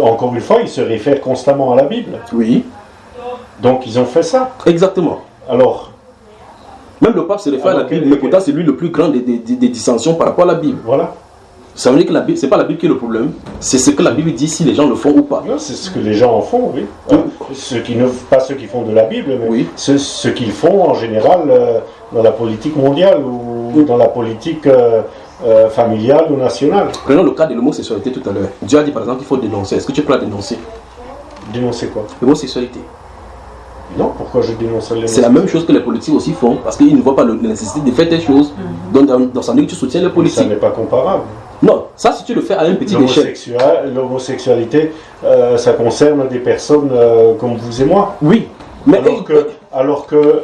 encore une fois, ils se réfèrent constamment à la Bible. Oui. Donc ils ont fait ça. Exactement. Alors, même le pape se réfère à la Bible, mais pourtant c'est lui le plus grand des dissensions par rapport à la Bible. Voilà. Ça veut dire que la Bible, c'est pas la Bible qui est le problème, c'est ce que la Bible dit si les gens le font ou pas. Non, c'est ce que les gens en font, oui. Pas ceux qui font de la Bible, mais oui. ceux qu'ils font en général dans la politique mondiale ou dans la politique familiale ou nationale. Prenons le cas de l'homosexualité tout à l'heure. Dieu a dit par exemple qu'il faut dénoncer. Est-ce que tu es prêt à dénoncer? Dénoncer quoi? L'homosexualité. Non, pourquoi je dénonce les... C'est la même chose que les politiques aussi font, parce qu'ils ne voient pas la nécessité de faire telles choses. Donc dans sa vie, tu soutiens les politiques. Ça n'est pas comparable. Non, ça si tu le fais à un petit échelle. L'homosexualité, ça concerne des personnes comme vous et moi. Oui. Mais alors que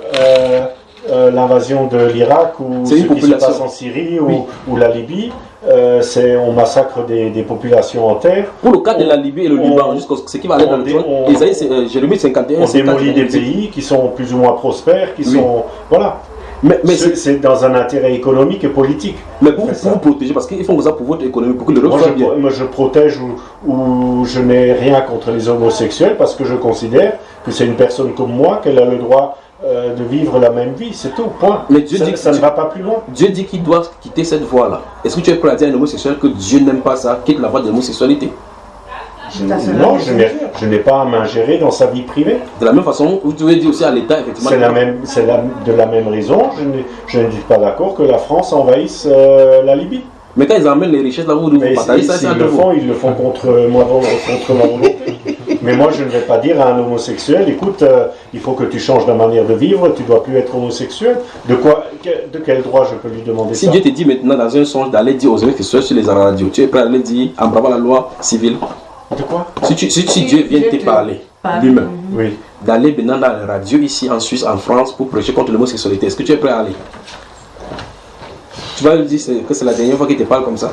l'invasion de l'Irak ou ce qui se passe en Syrie ou la Libye, on massacre des populations entières. Pour le cas de la Libye et le Liban, jusqu'à ce qui va aller dans le trône, Jérémie 51, on démolit des pays qui sont plus ou moins prospères, qui sont... Voilà. Mais c'est dans un intérêt économique et politique. Mais pour vous protéger, parce qu'ils font ça pour votre économie, pour que le moi, moi je protège ou je n'ai rien contre les homosexuels parce que je considère que c'est une personne comme moi, qu'elle a le droit de vivre la même vie, c'est tout, point. Mais Dieu dit que ça ne va pas plus loin. Dieu dit qu'il doit quitter cette voie-là. Est-ce que tu es prêt à dire à un homosexuel que Dieu n'aime pas ça, quitte la voie de l'homosexualité? Non, je n'ai pas à m'ingérer dans sa vie privée. De la même façon, vous devez dire aussi à l'État, effectivement. De la même raison, je ne suis pas d'accord que la France envahisse la Libye. Mais quand ils emmènent les richesses là où vous partagez ça, ils le font contre ma volonté. Mais moi, je ne vais pas dire à un homosexuel, écoute, il faut que tu changes de manière de vivre, tu ne dois plus être homosexuel. De quel droit je peux lui demander ça? Si Dieu te dit maintenant dans un songe d'aller dire aux homosexuels sur les radios, tu es prêt à aller dire en bravant la loi civile? De quoi? Si Dieu vient te parler lui-même, oui, d'aller maintenant dans la radio ici en Suisse, en France, pour prêcher contre l'homosexualité, est-ce que tu es prêt à aller? Tu vas lui dire que c'est la dernière fois qu'il te parle comme ça.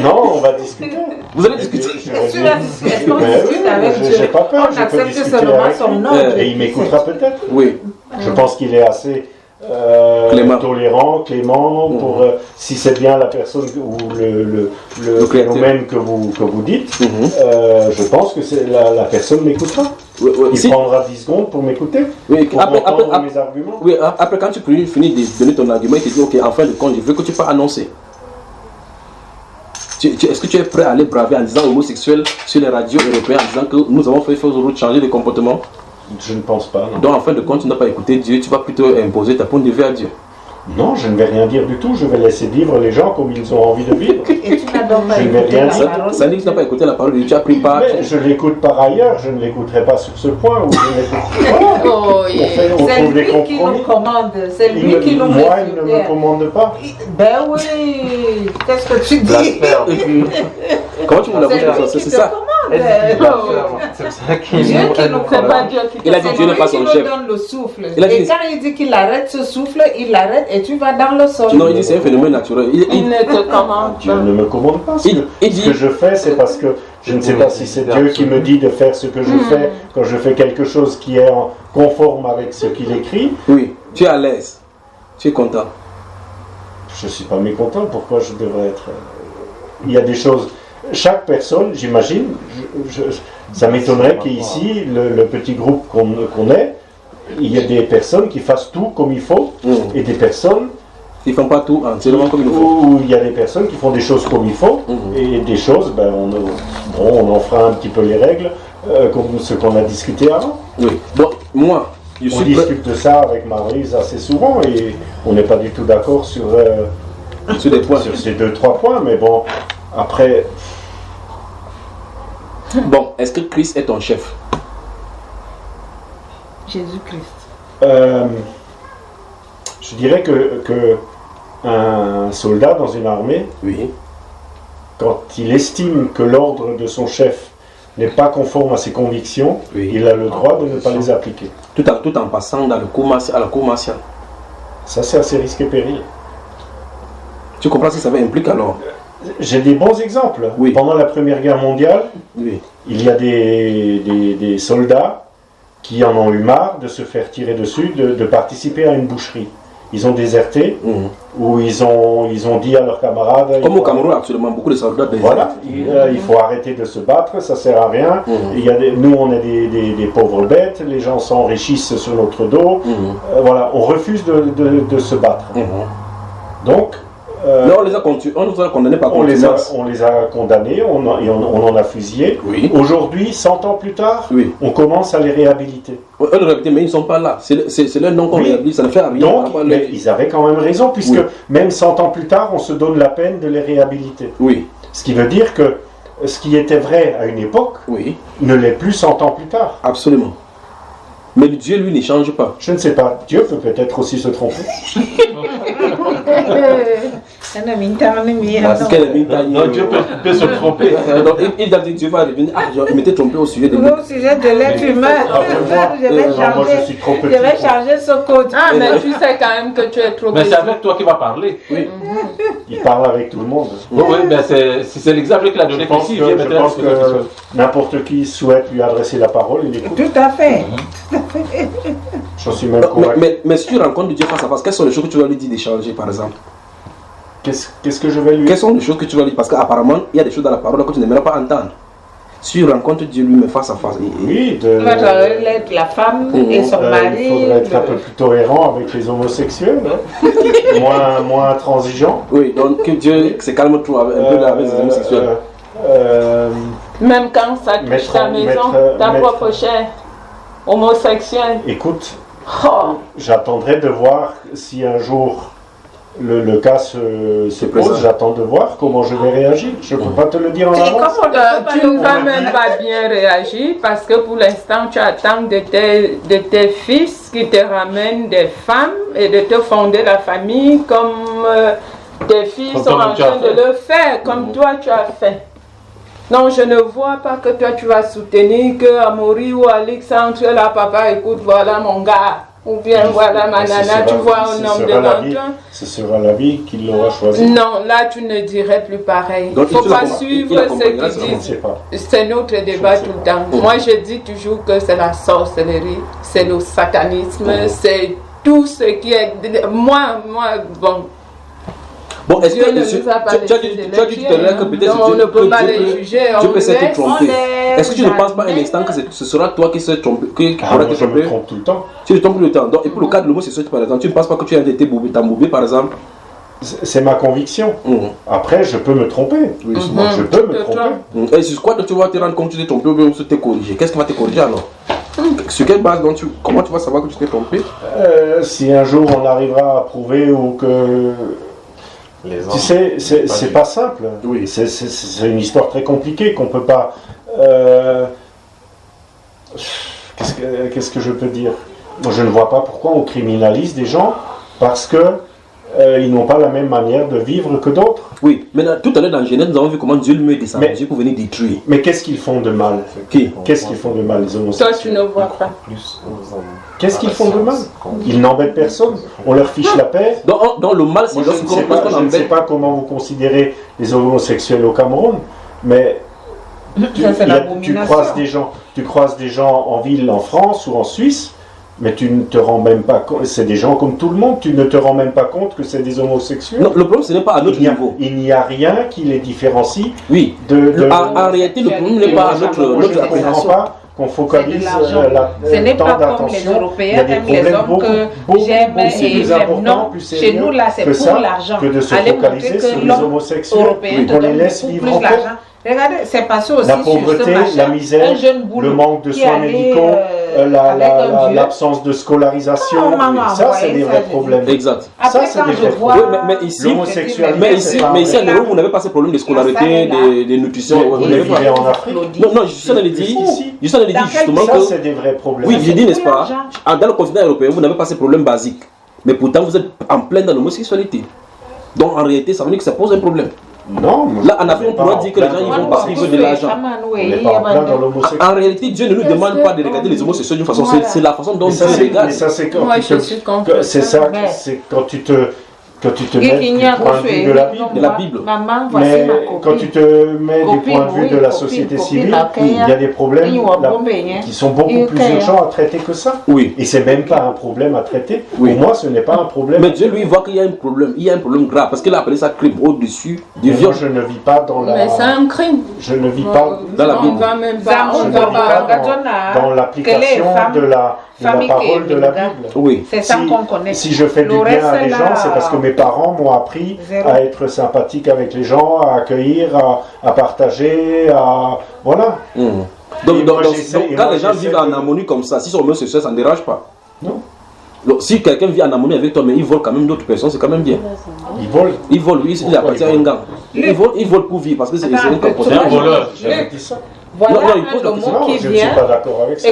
Non, on va discuter. Vous allez discuter. Est-ce qu'on discute avec Dieu? J'ai pas peur, on accepte seulement son nom. Et il m'écoutera peut-être. Oui. Je pense qu'il est assez tolérant, clément, pour si c'est bien la personne ou le phénomène que vous dites, je pense que la personne m'écoutera. Il prendra 10 secondes pour m'écouter, pour entendre mes arguments. Oui, après quand tu finis de donner ton argument, il te dit ok, en fin de compte, je veux que tu fasses annoncer. Est-ce que tu es prêt à aller braver en disant homosexuel sur les radios européennes, en disant que nous avons fait changer de comportement? Je ne pense pas, non. Donc en fin de compte, tu n'as pas écouté Dieu, tu vas plutôt imposer ta point de vue à Dieu. Non, je ne vais rien dire du tout, je vais laisser vivre les gens comme ils ont envie de vivre. Et tu n'as donc pas écouté la parole? Ça dit que tu n'as pas écouté la parole de Dieu, tu as pris part. Mais je l'écoute par ailleurs, je ne l'écouterai pas sur ce point. Où c'est lui qui nous commande, c'est lui qui nous met Moi, il ne me commande pas. Ben oui, qu'est-ce que tu dis? Comment tu me l'as dit? C'est ça. C'est ça qui nous commande. Il a dit Dieu n'est pas son chef. Donne le souffle. Et quand il dit qu'il arrête ce souffle, il l'arrête et tu vas dans le sol. Non, il dit c'est un phénomène naturel. Il ne te commande pas. Dieu ne me commande pas. Ce que je fais, c'est parce que je ne sais pas si c'est Dieu qui me dit de faire ce que je fais quand je fais quelque chose qui est conforme avec ce qu'il écrit. Oui, tu es à l'aise. Tu es content. Je ne suis pas mécontent. Pourquoi je devrais être... Il y a des choses... Chaque personne, j'imagine, ça m'étonnerait qu'ici, le petit groupe qu'on est, il y a des personnes qui fassent tout comme il faut, et des personnes... Ils ne font pas tout entièrement comme il faut. Où il y a des personnes qui font des choses comme il faut, et des choses, ben, on en fera un petit peu les règles, comme ce qu'on a discuté avant. Oui. Bon, moi, on discute de ça avec Maryse assez souvent, et on n'est pas du tout d'accord sur ces 2-3 points, mais bon, après... Bon, est-ce que Christ est ton chef? Jésus-Christ. Je dirais que un soldat dans une armée, oui, quand il estime que l'ordre de son chef n'est pas conforme à ses convictions, il a le droit de ne pas les appliquer. Tout en passant dans à la cour martiale. Ça, c'est assez risque et péril. Tu comprends ce que ça implique alors? J'ai des bons exemples. Oui. Pendant la Première Guerre mondiale, il y a des soldats qui en ont eu marre de se faire tirer dessus, de participer à une boucherie. Ils ont déserté où ils ont dit à leurs camarades... Comme au Cameroun, actuellement, beaucoup de soldats... Voilà, il faut arrêter de se battre, ça sert à rien. Nous, on est des pauvres bêtes, les gens s'enrichissent sur notre dos. Voilà, on refuse de se battre. Donc... Là, on les a condamnés par contumace. On les a condamnés, on en a fusillé. Oui. Aujourd'hui, 100 ans plus tard, on commence à les réhabiliter. Oui, mais ils ne sont pas là. C'est leur nom qu'on réhabilite, ça ne fait rien. Donc, ils avaient quand même raison, puisque même 100 ans plus tard, on se donne la peine de les réhabiliter. Oui. Ce qui veut dire que ce qui était vrai à une époque ne l'est plus 100 ans plus tard. Absolument. Mais Dieu, lui, ne change pas. Je ne sais pas. Dieu peut peut-être aussi se tromper. Non, Dieu peut se tromper. Il a dit Dieu va revenir. Ah, je m'étais trompé au sujet de Au sujet de l'être humain. Je vais changer ce code. Ah, mais tu sais quand même que tu es trop Mais c'est avec toi qui va parler. Oui. Il parle avec tout le monde. Oui, mais c'est l'exemple qu'il a donné ici. Je pense que n'importe qui souhaite lui adresser la parole, il écoute. Tout à fait. J'en suis même convaincu. Mais si tu rencontres Dieu face à face, quelles sont les choses que tu vas lui dire d'échanger, par exemple? Qu'est-ce que je vais lui dire? Quelles sont les choses que tu vas lui dire? Parce qu'apparemment, il y a des choses dans la parole que tu n'aimerais pas entendre. Si tu rencontres Dieu lui-même face à face. Oui, la femme et son mari. Il faudrait être un peu plus tolérant avec les homosexuels, moins transigeant. Oui, donc que Dieu se calme trop un peu avec les homosexuels. Même quand ça touche ta maison, ta propre chair, homosexuel. Écoute, j'attendrai de voir si un jour le cas se pose, j'attends de voir comment je vais réagir. Je ne peux pas te le dire en avance. Tu ne vas même pas bien réagir parce que pour l'instant tu attends de tes fils qui te ramènent des femmes et de te fonder la famille comme tes fils sont en train de le faire, comme toi tu as fait. Non, je ne vois pas que toi tu vas soutenir que Amaury ou Alexandre, là papa, écoute, voilà mon gars. Ou bien voilà ma nana, tu vois un homme devant toi. Ce sera la vie qu'il aura choisi. Non, là tu ne dirais plus pareil. Il ne faut pas suivre ce qu'ils disent. C'est notre débat tout le temps. Moi je dis toujours que c'est la sorcellerie, c'est le satanisme, c'est tout ce qui est... Moi, bon... Bon, est-ce que tu as dit tout à l'heure que peut-être Dieu peut s'être trompé? Est-ce que tu ne penses pas un instant que ce sera toi qui seras trompé? Je me trompe tout le temps. Tu te trompes tout le temps. Donc, et pour le cas de l'homosexualité, par exemple, tu ne penses pas que tu as été t'embourbé, par exemple? C'est ma conviction. Après, je peux me tromper. Je peux me tromper. Et sur quoi tu vas te rendre compte que tu t'es trompé ou bien tu t'es corrigé? Qu'est-ce qui va te corriger alors? Sur quelle base, comment tu vas savoir que tu t'es trompé? Si un jour on arrivera à prouver ou que... Tu sais, c'est pas simple. Oui. C'est une histoire très compliquée qu'on peut pas... Qu'est-ce que je peux dire? Moi, je ne vois pas pourquoi on criminalise des gens parce que ils n'ont pas la même manière de vivre que d'autres. Oui, mais tout à l'heure dans Genèse, nous avons vu comment Dieu lui descend Dieu pour venir détruire. Mais qu'est-ce qu'ils font de mal? Qu'est-ce qu'ils font de mal, les homosexuels? Toi, tu ne vois pas. Qu'est-ce qu'ils font de mal? Ils n'embêtent personne. On leur fiche la paix. Dans le mal, c'est je ne sais pas comment vous considérez les homosexuels au Cameroun, mais tu croises des gens en ville, en France ou en Suisse. Mais tu ne te rends même pas compte, c'est des gens comme tout le monde, tu ne te rends même pas compte que c'est des homosexuels. Non, le problème ce n'est pas à notre niveau. Il n'y a rien qui les différencie. Oui, en réalité le problème n'est pas à notre appréhension. Qu'on focalise ce n'est pas comme les Européens aiment les hommes que j'aime et j'aime. Non, chez nous là c'est pour l'argent. Que de se focaliser sur les homosexuels, qu'on les laisse vivre en paix. Regardez, c'est passé aussi la pauvreté, la misère, le manque de soins médicaux, l'absence de scolarisation, ça c'est des vrais problèmes. Exact. Ça c'est des vrais problèmes. Mais ici, à l'Europe, vous n'avez pas ces problèmes de scolarité, de nutrition. Vous vivez en Afrique. Non, je suis en train de dire justement que... Ça c'est des vrais problèmes. Oui, j'ai dit, n'est-ce pas, dans le continent européen, vous n'avez pas ces problèmes basiques. Mais pourtant, vous êtes en plein dans l'homosexualité. Donc en réalité, ça veut dire que ça pose un problème. Non, là en Afrique on pourra dire que les gens ils vont parce qu'ils veulent de l'argent. En réalité Dieu ne nous demande pas de regarder les homosexuels d'une façon, c'est la façon dont Dieu regarde. Mais ça c'est quand c'est ça, c'est quand quand tu te mets du point de vue de la Bible. Maman, voici ma copine. Quand tu te mets du point de vue de la société civile, il y a des problèmes qui sont beaucoup plus urgents à traiter que ça. Oui. Et c'est même pas un problème à traiter. Pour moi, ce n'est pas un problème. Mais Dieu, lui, voit qu'il y a un problème. Il y a un problème grave parce qu'il a appelé ça crime au-dessus du viol. Je ne vis pas dans la... Mais c'est un crime. Je ne vis pas dans la Bible. Dans l'application de la parole de la Bible. Oui. C'est ça qu'on connaît. Si je fais du bien à des gens, c'est parce que mes parents m'ont appris à être sympathique avec les gens, à accueillir, à partager, à... Voilà. Donc quand les gens vivent en harmonie comme ça, si sont homosexuels, ça ne dérange pas. Non. Donc, si quelqu'un vit en harmonie avec toi, mais il vole quand même d'autres personnes, c'est quand même bien. Il vole, il appartient à un gang. Il vole pour vivre parce que c'est un comportement. C'est un voleur. Voilà un homo qui je vient. ne suis pas d'accord avec ça.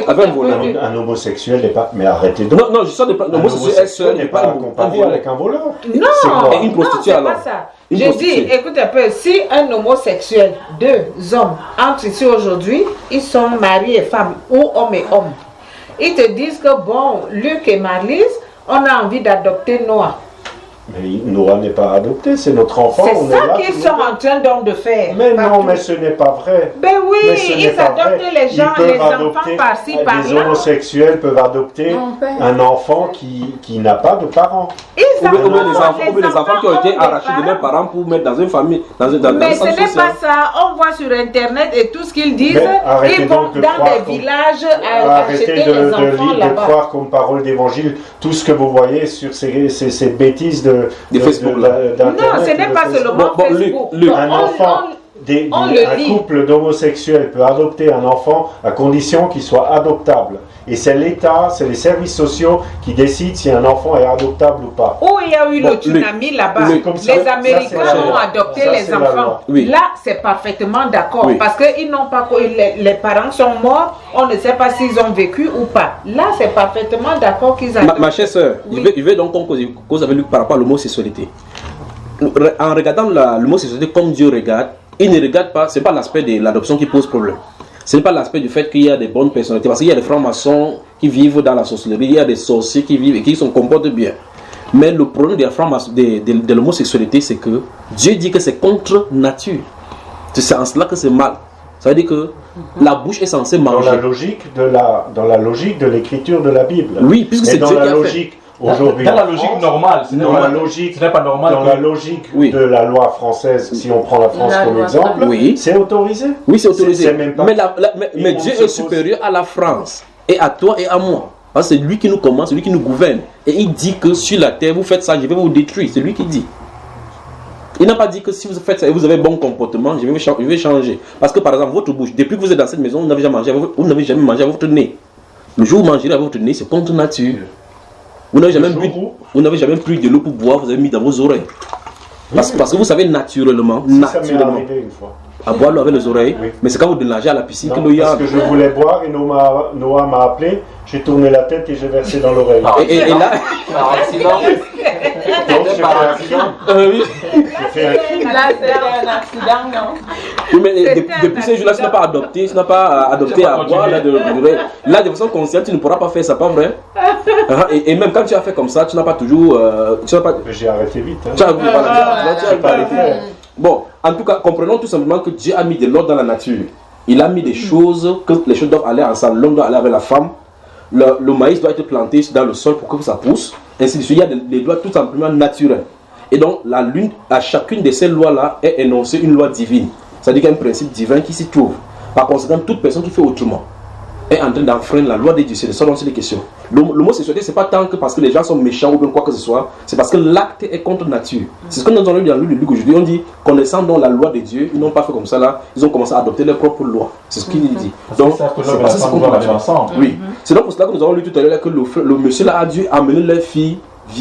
Un homosexuel n'est pas... Mais arrêtez donc. Non, je sais pas. Un homosexuel n'est pas comparé avec un voleur. Non, et une prostituée alors. C'est pas ça. Je dis, écoute un peu, si un homosexuel, deux hommes entrent ici aujourd'hui, ils sont mariés et femmes, ou hommes et hommes. Ils te disent que bon, Luc et Marlise, on a envie d'adopter Noah. Mais Noah n'est pas adopté, c'est notre enfant. C'est ça qu'ils sont en train de faire. Mais non, mais ce n'est pas vrai. Ben oui, ils adoptent les gens, les enfants par-ci, par-là. Les homosexuels peuvent adopter un enfant qui n'a pas de parents. Ou les enfants qui ont été arrachés de leurs parents pour mettre dans une famille, mais ce n'est pas ça. On voit sur Internet et tout ce qu'ils disent. Ils vont dans des villages acheter les enfants là-bas. De croire comme parole d'évangile tout ce que vous voyez sur ces bêtises de Facebook d'Internet. Non, ce n'est pas seulement Facebook. Un enfant, un couple d'homosexuels peut adopter un enfant à condition qu'il soit adoptable. Et c'est l'État, c'est les services sociaux qui décident si un enfant est adoptable ou pas. Où il y a eu le tsunami là-bas, les Américains ont adopté les enfants. Là, c'est parfaitement d'accord. Parce qu'ils n'ont pas... Les parents sont morts, on ne sait pas s'ils ont vécu ou pas. Là, c'est parfaitement d'accord qu'ils adoptent. Ma chère sœur, je vais donc cause avec lui par rapport à l'homosexualité. En regardant l'homosexualité comme Dieu regarde, il ne regarde pas, ce n'est pas l'aspect de l'adoption qui pose problème. Ce n'est pas l'aspect du fait qu'il y a des bonnes personnalités, parce qu'il y a des francs-maçons qui vivent dans la sorcellerie, il y a des sorciers qui vivent et qui se comportent bien. Mais le problème de l'homosexualité, c'est que Dieu dit que c'est contre nature. C'est en cela que c'est mal. Ça veut dire que la bouche est censée manger. Dans la logique de l'écriture de la Bible. Oui, puisque c'est Dieu qui a fait. Aujourd'hui, dans la logique normale, ce n'est pas normal. Dans la logique de la loi française, si on prend la France comme exemple, c'est autorisé. Oui, c'est autorisé. Mais Dieu est supérieur à la France, et à toi et à moi. C'est lui qui nous commande, c'est lui qui nous gouverne. Et il dit que sur la terre, vous faites ça, je vais vous détruire. C'est lui qui dit. Il n'a pas dit que si vous faites ça et vous avez bon comportement, je vais changer. Parce que par exemple, votre bouche, depuis que vous êtes dans cette maison, vous n'avez jamais mangé à votre nez. Le jour où vous mangerez à votre nez, c'est contre nature. Vous n'avez jamais pris de l'eau pour boire, vous avez mis dans vos oreilles. Parce que vous savez naturellement, ça m'est arrivé une fois. À boire l'eau avec les oreilles, mais c'est quand vous nagez à la piscine que l'eau y a. Parce que je voulais boire et Noah m'a appelé, j'ai tourné la tête et j'ai versé dans l'oreille. Et là, donc j'ai fait un accident. Oui. Là, c'était un accident, non? Oui, mais depuis ces jours-là, tu n'as pas adopté à boire là, de façon consciente, tu ne pourras pas faire ça, pas vrai? Et même quand tu as fait comme ça, tu n'as pas toujours. J'ai arrêté vite. Tu as pas arrêté. Bon, en tout cas, comprenons tout simplement que Dieu a mis de l'ordre dans la nature. Il a mis des choses, que les choses doivent aller ensemble. L'homme doit aller avec la femme. Le maïs doit être planté dans le sol pour que ça pousse. Ainsi de suite. Il y a des lois tout simplement naturelles. Et donc, à chacune de ces lois-là est énoncée une loi divine. C'est-à-dire qu'il y a un principe divin qui s'y trouve. Par conséquent, toute personne qui fait autrement est en train d'enfreindre la loi de Dieu. C'est de ça dont c'est les questions. L'homosexualité, ce n'est pas tant que parce que les gens sont méchants ou bien quoi que ce soit, c'est parce que l'acte est contre nature. C'est ce que nous avons lu dans le livre aujourd'hui. On dit, connaissant donc la loi de Dieu, ils n'ont pas fait comme ça là, ils ont commencé à adopter leurs propres lois. C'est ce qu'il dit. Donc, c'est parce que c'est contre nature. Oui. C'est donc pour cela que nous avons lu tout à l'heure que le monsieur là a dû amener leurs filles,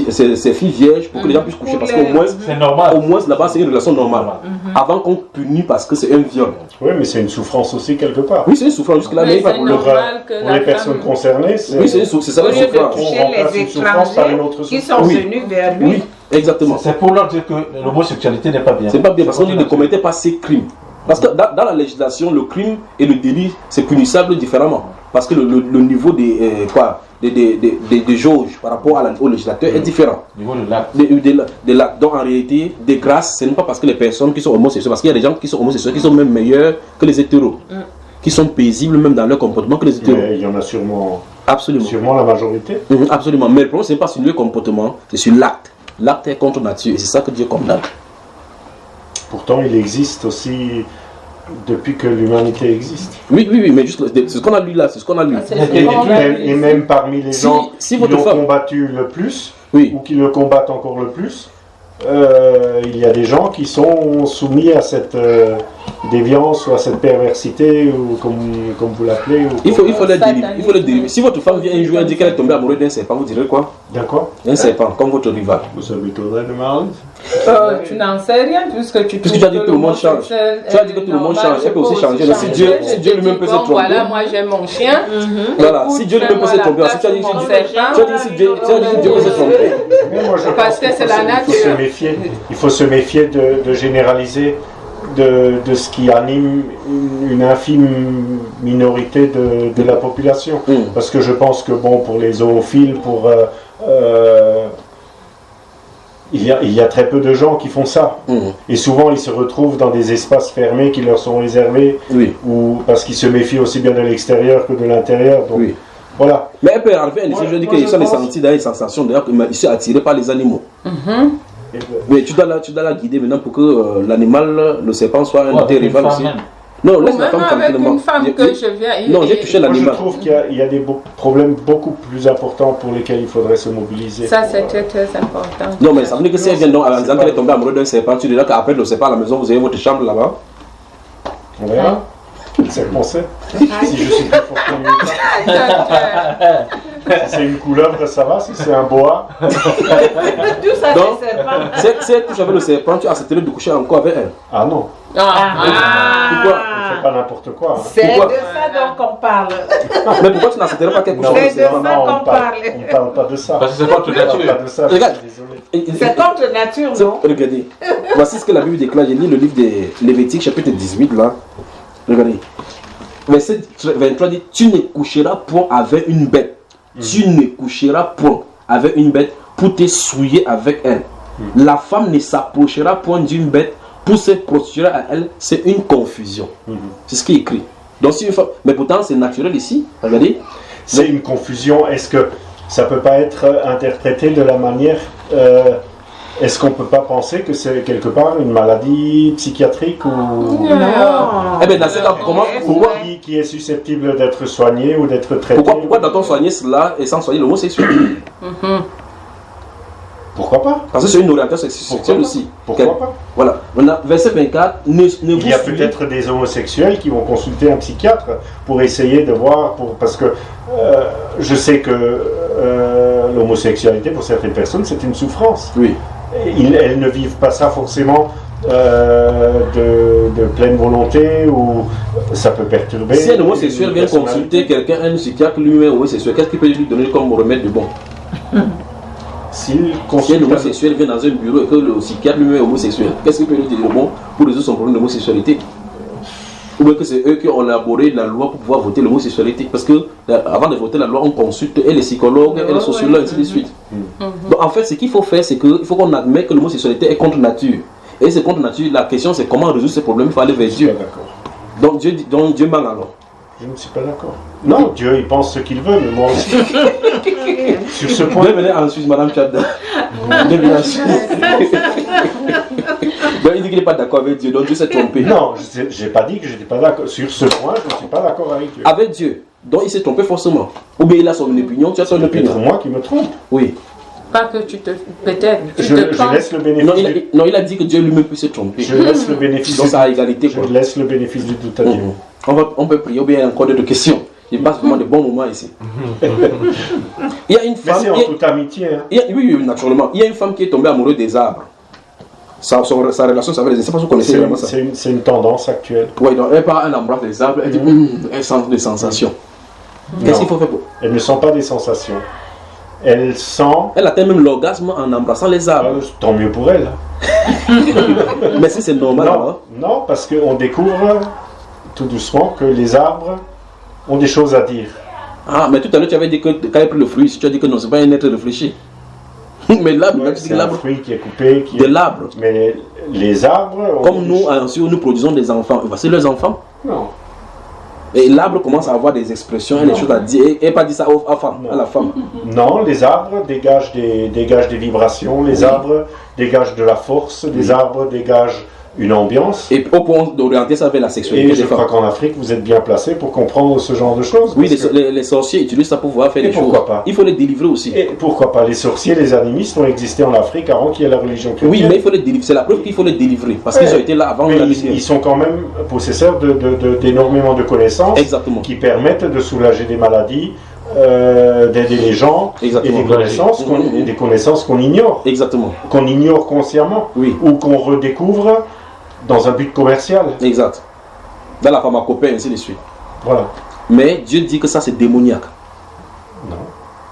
ses filles vierges pour que les gens puissent coucher. Parce qu'au moins, c'est normal. Au moins là-bas, c'est une relation normale. Avant qu'on punisse parce que c'est un viol. Oui, mais c'est une souffrance aussi quelque part. Oui, c'est une souffrance jusque-là, mais pour les personnes concernées, c'est ça une souffrance. On remplace une souffrance par une autre souffrance. Qui sont venus vers lui. Oui, exactement. C'est pour leur dire que l'homosexualité n'est pas bien. C'est pas bien parce qu'on ne commettait pas ces crimes. Parce que dans la législation, le crime et le délit, c'est punissable différemment. parce que le niveau des jauges par rapport au législateur est différent. Niveau de l'acte. Donc en réalité, des grâces, ce n'est pas parce que les personnes qui sont homosexuelles, parce qu'il y a des gens qui sont homosexuels qui sont même meilleurs que les hétéros, qui sont paisibles même dans leur comportement que les hétéros. Mais il y en a sûrement. Absolument. Sûrement la majorité. Absolument. Mais le problème, ce n'est pas sur le comportement, c'est sur l'acte. L'acte est contre nature et c'est ça que Dieu condamne. Pourtant, il existe aussi depuis que l'humanité existe. Oui, mais juste, c'est ce qu'on a lu là, c'est ce qu'on a lu. Et même parmi les gens qui l'ont combattu le plus, ou qui le combattent encore le plus, il y a des gens qui sont soumis à cette déviance ou à cette perversité, ou comme vous l'appelez. Il faut le dériver. Si votre femme vient un jour et dit qu'elle est tombée amoureuse d'un serpent, vous direz quoi? D'accord. Un serpent, comme votre rival. Vous avez tourné de mal. Tu n'en sais rien puisque tu as dit que tout le monde change. Tu as dit que tout le monde change. Elle peut aussi changer. Si Dieu lui-même peut se tromper. Voilà, moi j'ai mon chien. Voilà, si Dieu lui-même peut se tromper. Si tu as dit que Dieu peut se tromper. Parce que c'est la nature. Il faut se méfier de généraliser de ce qui anime une infime minorité de la population. Parce que je pense que bon, pour les zoophiles, il y a très peu de gens qui font ça. Et souvent, ils se retrouvent dans des espaces fermés qui leur sont réservés, ou parce qu'ils se méfient aussi bien de l'extérieur que de l'intérieur. Donc, voilà. Mais elle peut arriver, je dis qu'ils sont des sentis dans les sensations, d'ailleurs, qu'ils sont attirés par les animaux. Mais tu dois la guider maintenant pour que l'animal, le serpent, soit un dérival aussi. Non, laisse la femme tranquillement. Une femme que je viens. Non, j'ai touché l'animal. Je trouve qu'il y a des problèmes beaucoup plus importants pour lesquels il faudrait se mobiliser. Ça, c'est très important. Non, mais ça veut dire que si elle vient donc en disant qu'elle est tombée amoureuse d'un serpent, tu diras qu'après le serpent à la maison, vous avez votre chambre là-bas. On verra. C'est mon sait. Si je suis plus fort que lui. Si c'est une couleuvre, ça va. Si c'est un boa. Tout ça, c'est serpent. Si elle touche avec le serpent, tu accepterais de coucher encore avec elle? Ah non. Pourquoi? On ne fait pas n'importe quoi. C'est de ça dont on parle. Mais pourquoi tu n'accepterais pas qu'elle couche avec le serpent? C'est de ça qu'on parle. On ne parle pas de ça. Parce que c'est contre nature. Regarde. C'est contre nature, non? Regardez. Voici ce que la Bible déclare. J'ai lu le livre des Lévitique, chapitre 18, là. Regardez. Verset 23 dit: tu ne coucheras point avec une bête. Tu ne coucheras point avec une bête pour te souiller avec elle. La femme ne s'approchera point d'une bête pour se prostituer à elle. C'est une confusion. C'est ce qui est écrit. Donc, si une femme... Mais pourtant, c'est naturel ici. Regardez. C'est une confusion. Est-ce que ça ne peut pas être interprété de la manière... Est-ce qu'on ne peut pas penser que c'est quelque part une maladie psychiatrique ou... Non. Eh bien, dans ce cas, comment... Pourquoi qui est susceptible d'être soigné ou d'être traité? Pourquoi doit-on soigner cela et sans soigner l'homosexuel? Pourquoi pas? Parce que c'est une orientation sexuelle aussi. Pourquoi pas? Voilà. Maintenant, verset 24, il y a peut-être des homosexuels qui vont consulter un psychiatre pour essayer de voir, parce que je sais que l'homosexualité pour certaines personnes c'est une souffrance. Oui. Elles ne vivent pas ça forcément de pleine volonté, ou ça peut perturber. Si un homosexuel vient consulter quelqu'un, un psychiatre lui-même homosexuel, qu'est-ce qu'il peut lui donner comme remède de bon? Si un homosexuel vient dans un bureau et que le psychiatre lui-même est homosexuel, qu'est-ce qu'il peut lui dire de bon pour résoudre son problème d'homosexualité? Ou bien que c'est eux qui ont élaboré la loi pour pouvoir voter l'homosexualité? Parce que avant de voter la loi, on consulte et les psychologues et les sociologues, et ainsi de suite. Donc en fait, ce qu'il faut faire, c'est qu'il faut qu'on admette que l'homosexualité est contre nature. Et c'est contre nature, la question c'est comment résoudre ce problème, il faut aller vers Dieu. Donc Dieu ment alors. Je ne suis pas d'accord. Non, Dieu il pense ce qu'il veut, mais moi aussi. Sur ce point. Venez en Suisse, Madame Chad. Venez en Suisse. Il dit qu'il n'est pas d'accord avec Dieu, donc Dieu s'est trompé. Non, je n'ai pas dit que je n'étais pas d'accord. Sur ce point, je ne suis pas d'accord avec Dieu. Avec Dieu. Donc il s'est trompé forcément. Ou bien il a son opinion, tu as son opinion. C'est moi qui me trompe. Oui. Pas que tu te... Peut-être. Je laisse le bénéfice. Non, il a dit que Dieu lui-même peut se tromper. Je laisse le bénéfice. Donc ça a égalité. Je laisse le bénéfice du doute à Dieu. On peut prier, ou bien il y a encore d'autres questions. Il passe vraiment de bons moments ici. Il y a une femme. Mais c'est en toute amitié. Hein. Oui, naturellement. Il y a une femme qui est tombée amoureuse des arbres. Sa relation, ça veut dire, c'est pas ce que vous connaissez vraiment ça. C'est une tendance actuelle. Oui, donc elle part, elle embrasse les arbres, elle dit, elle sent des sensations. Qu'est-ce qu'il faut faire pour... Elles ne sont pas des sensations. Elle sent... Elle atteint même l'orgasme en embrassant les arbres. Tant mieux pour elle. Mais si c'est normal, alors. Non, parce qu'on découvre tout doucement que les arbres ont des choses à dire. Ah, mais tout à l'heure, tu avais dit que quand il a pris le fruit, tu as dit que non, c'est pas un être réfléchi. Mais l'arbre, c'est un fruit qui est coupé. De l'arbre. Mais les arbres... Comme nous, ensuite, nous produisons des enfants. C'est leurs enfants. Non. Et l'arbre commence à avoir des expressions et des choses à dire. Et pas dire ça à la femme. Non, les arbres dégagent des vibrations. Les arbres dégagent de la force. Les arbres dégagent une ambiance. Et au point d'orienter ça vers la sexualité. Et je crois qu'en Afrique, vous êtes bien placé pour comprendre ce genre de choses. Oui, les sorciers utilisent ça pour pouvoir faire des choses. Pourquoi pas? Il faut les délivrer aussi. Et pourquoi pas? Les sorciers, les animistes ont existé en Afrique avant qu'il y ait la religion chrétienne. Oui, mais il faut les délivrer. C'est la preuve qu'il faut les délivrer. Parce qu'ils ont été là avant. Ils sont quand même possesseurs d'énormément de connaissances. Exactement. Qui permettent de soulager des maladies, d'aider les gens. Exactement. Et des connaissances qu'on ignore. Exactement. Qu'on ignore consciemment. Oui. Ou qu'on redécouvre dans un but commercial. Exact. Dans la pharmacopée, ainsi de suite. Voilà. Mais Dieu dit que ça c'est démoniaque. Non.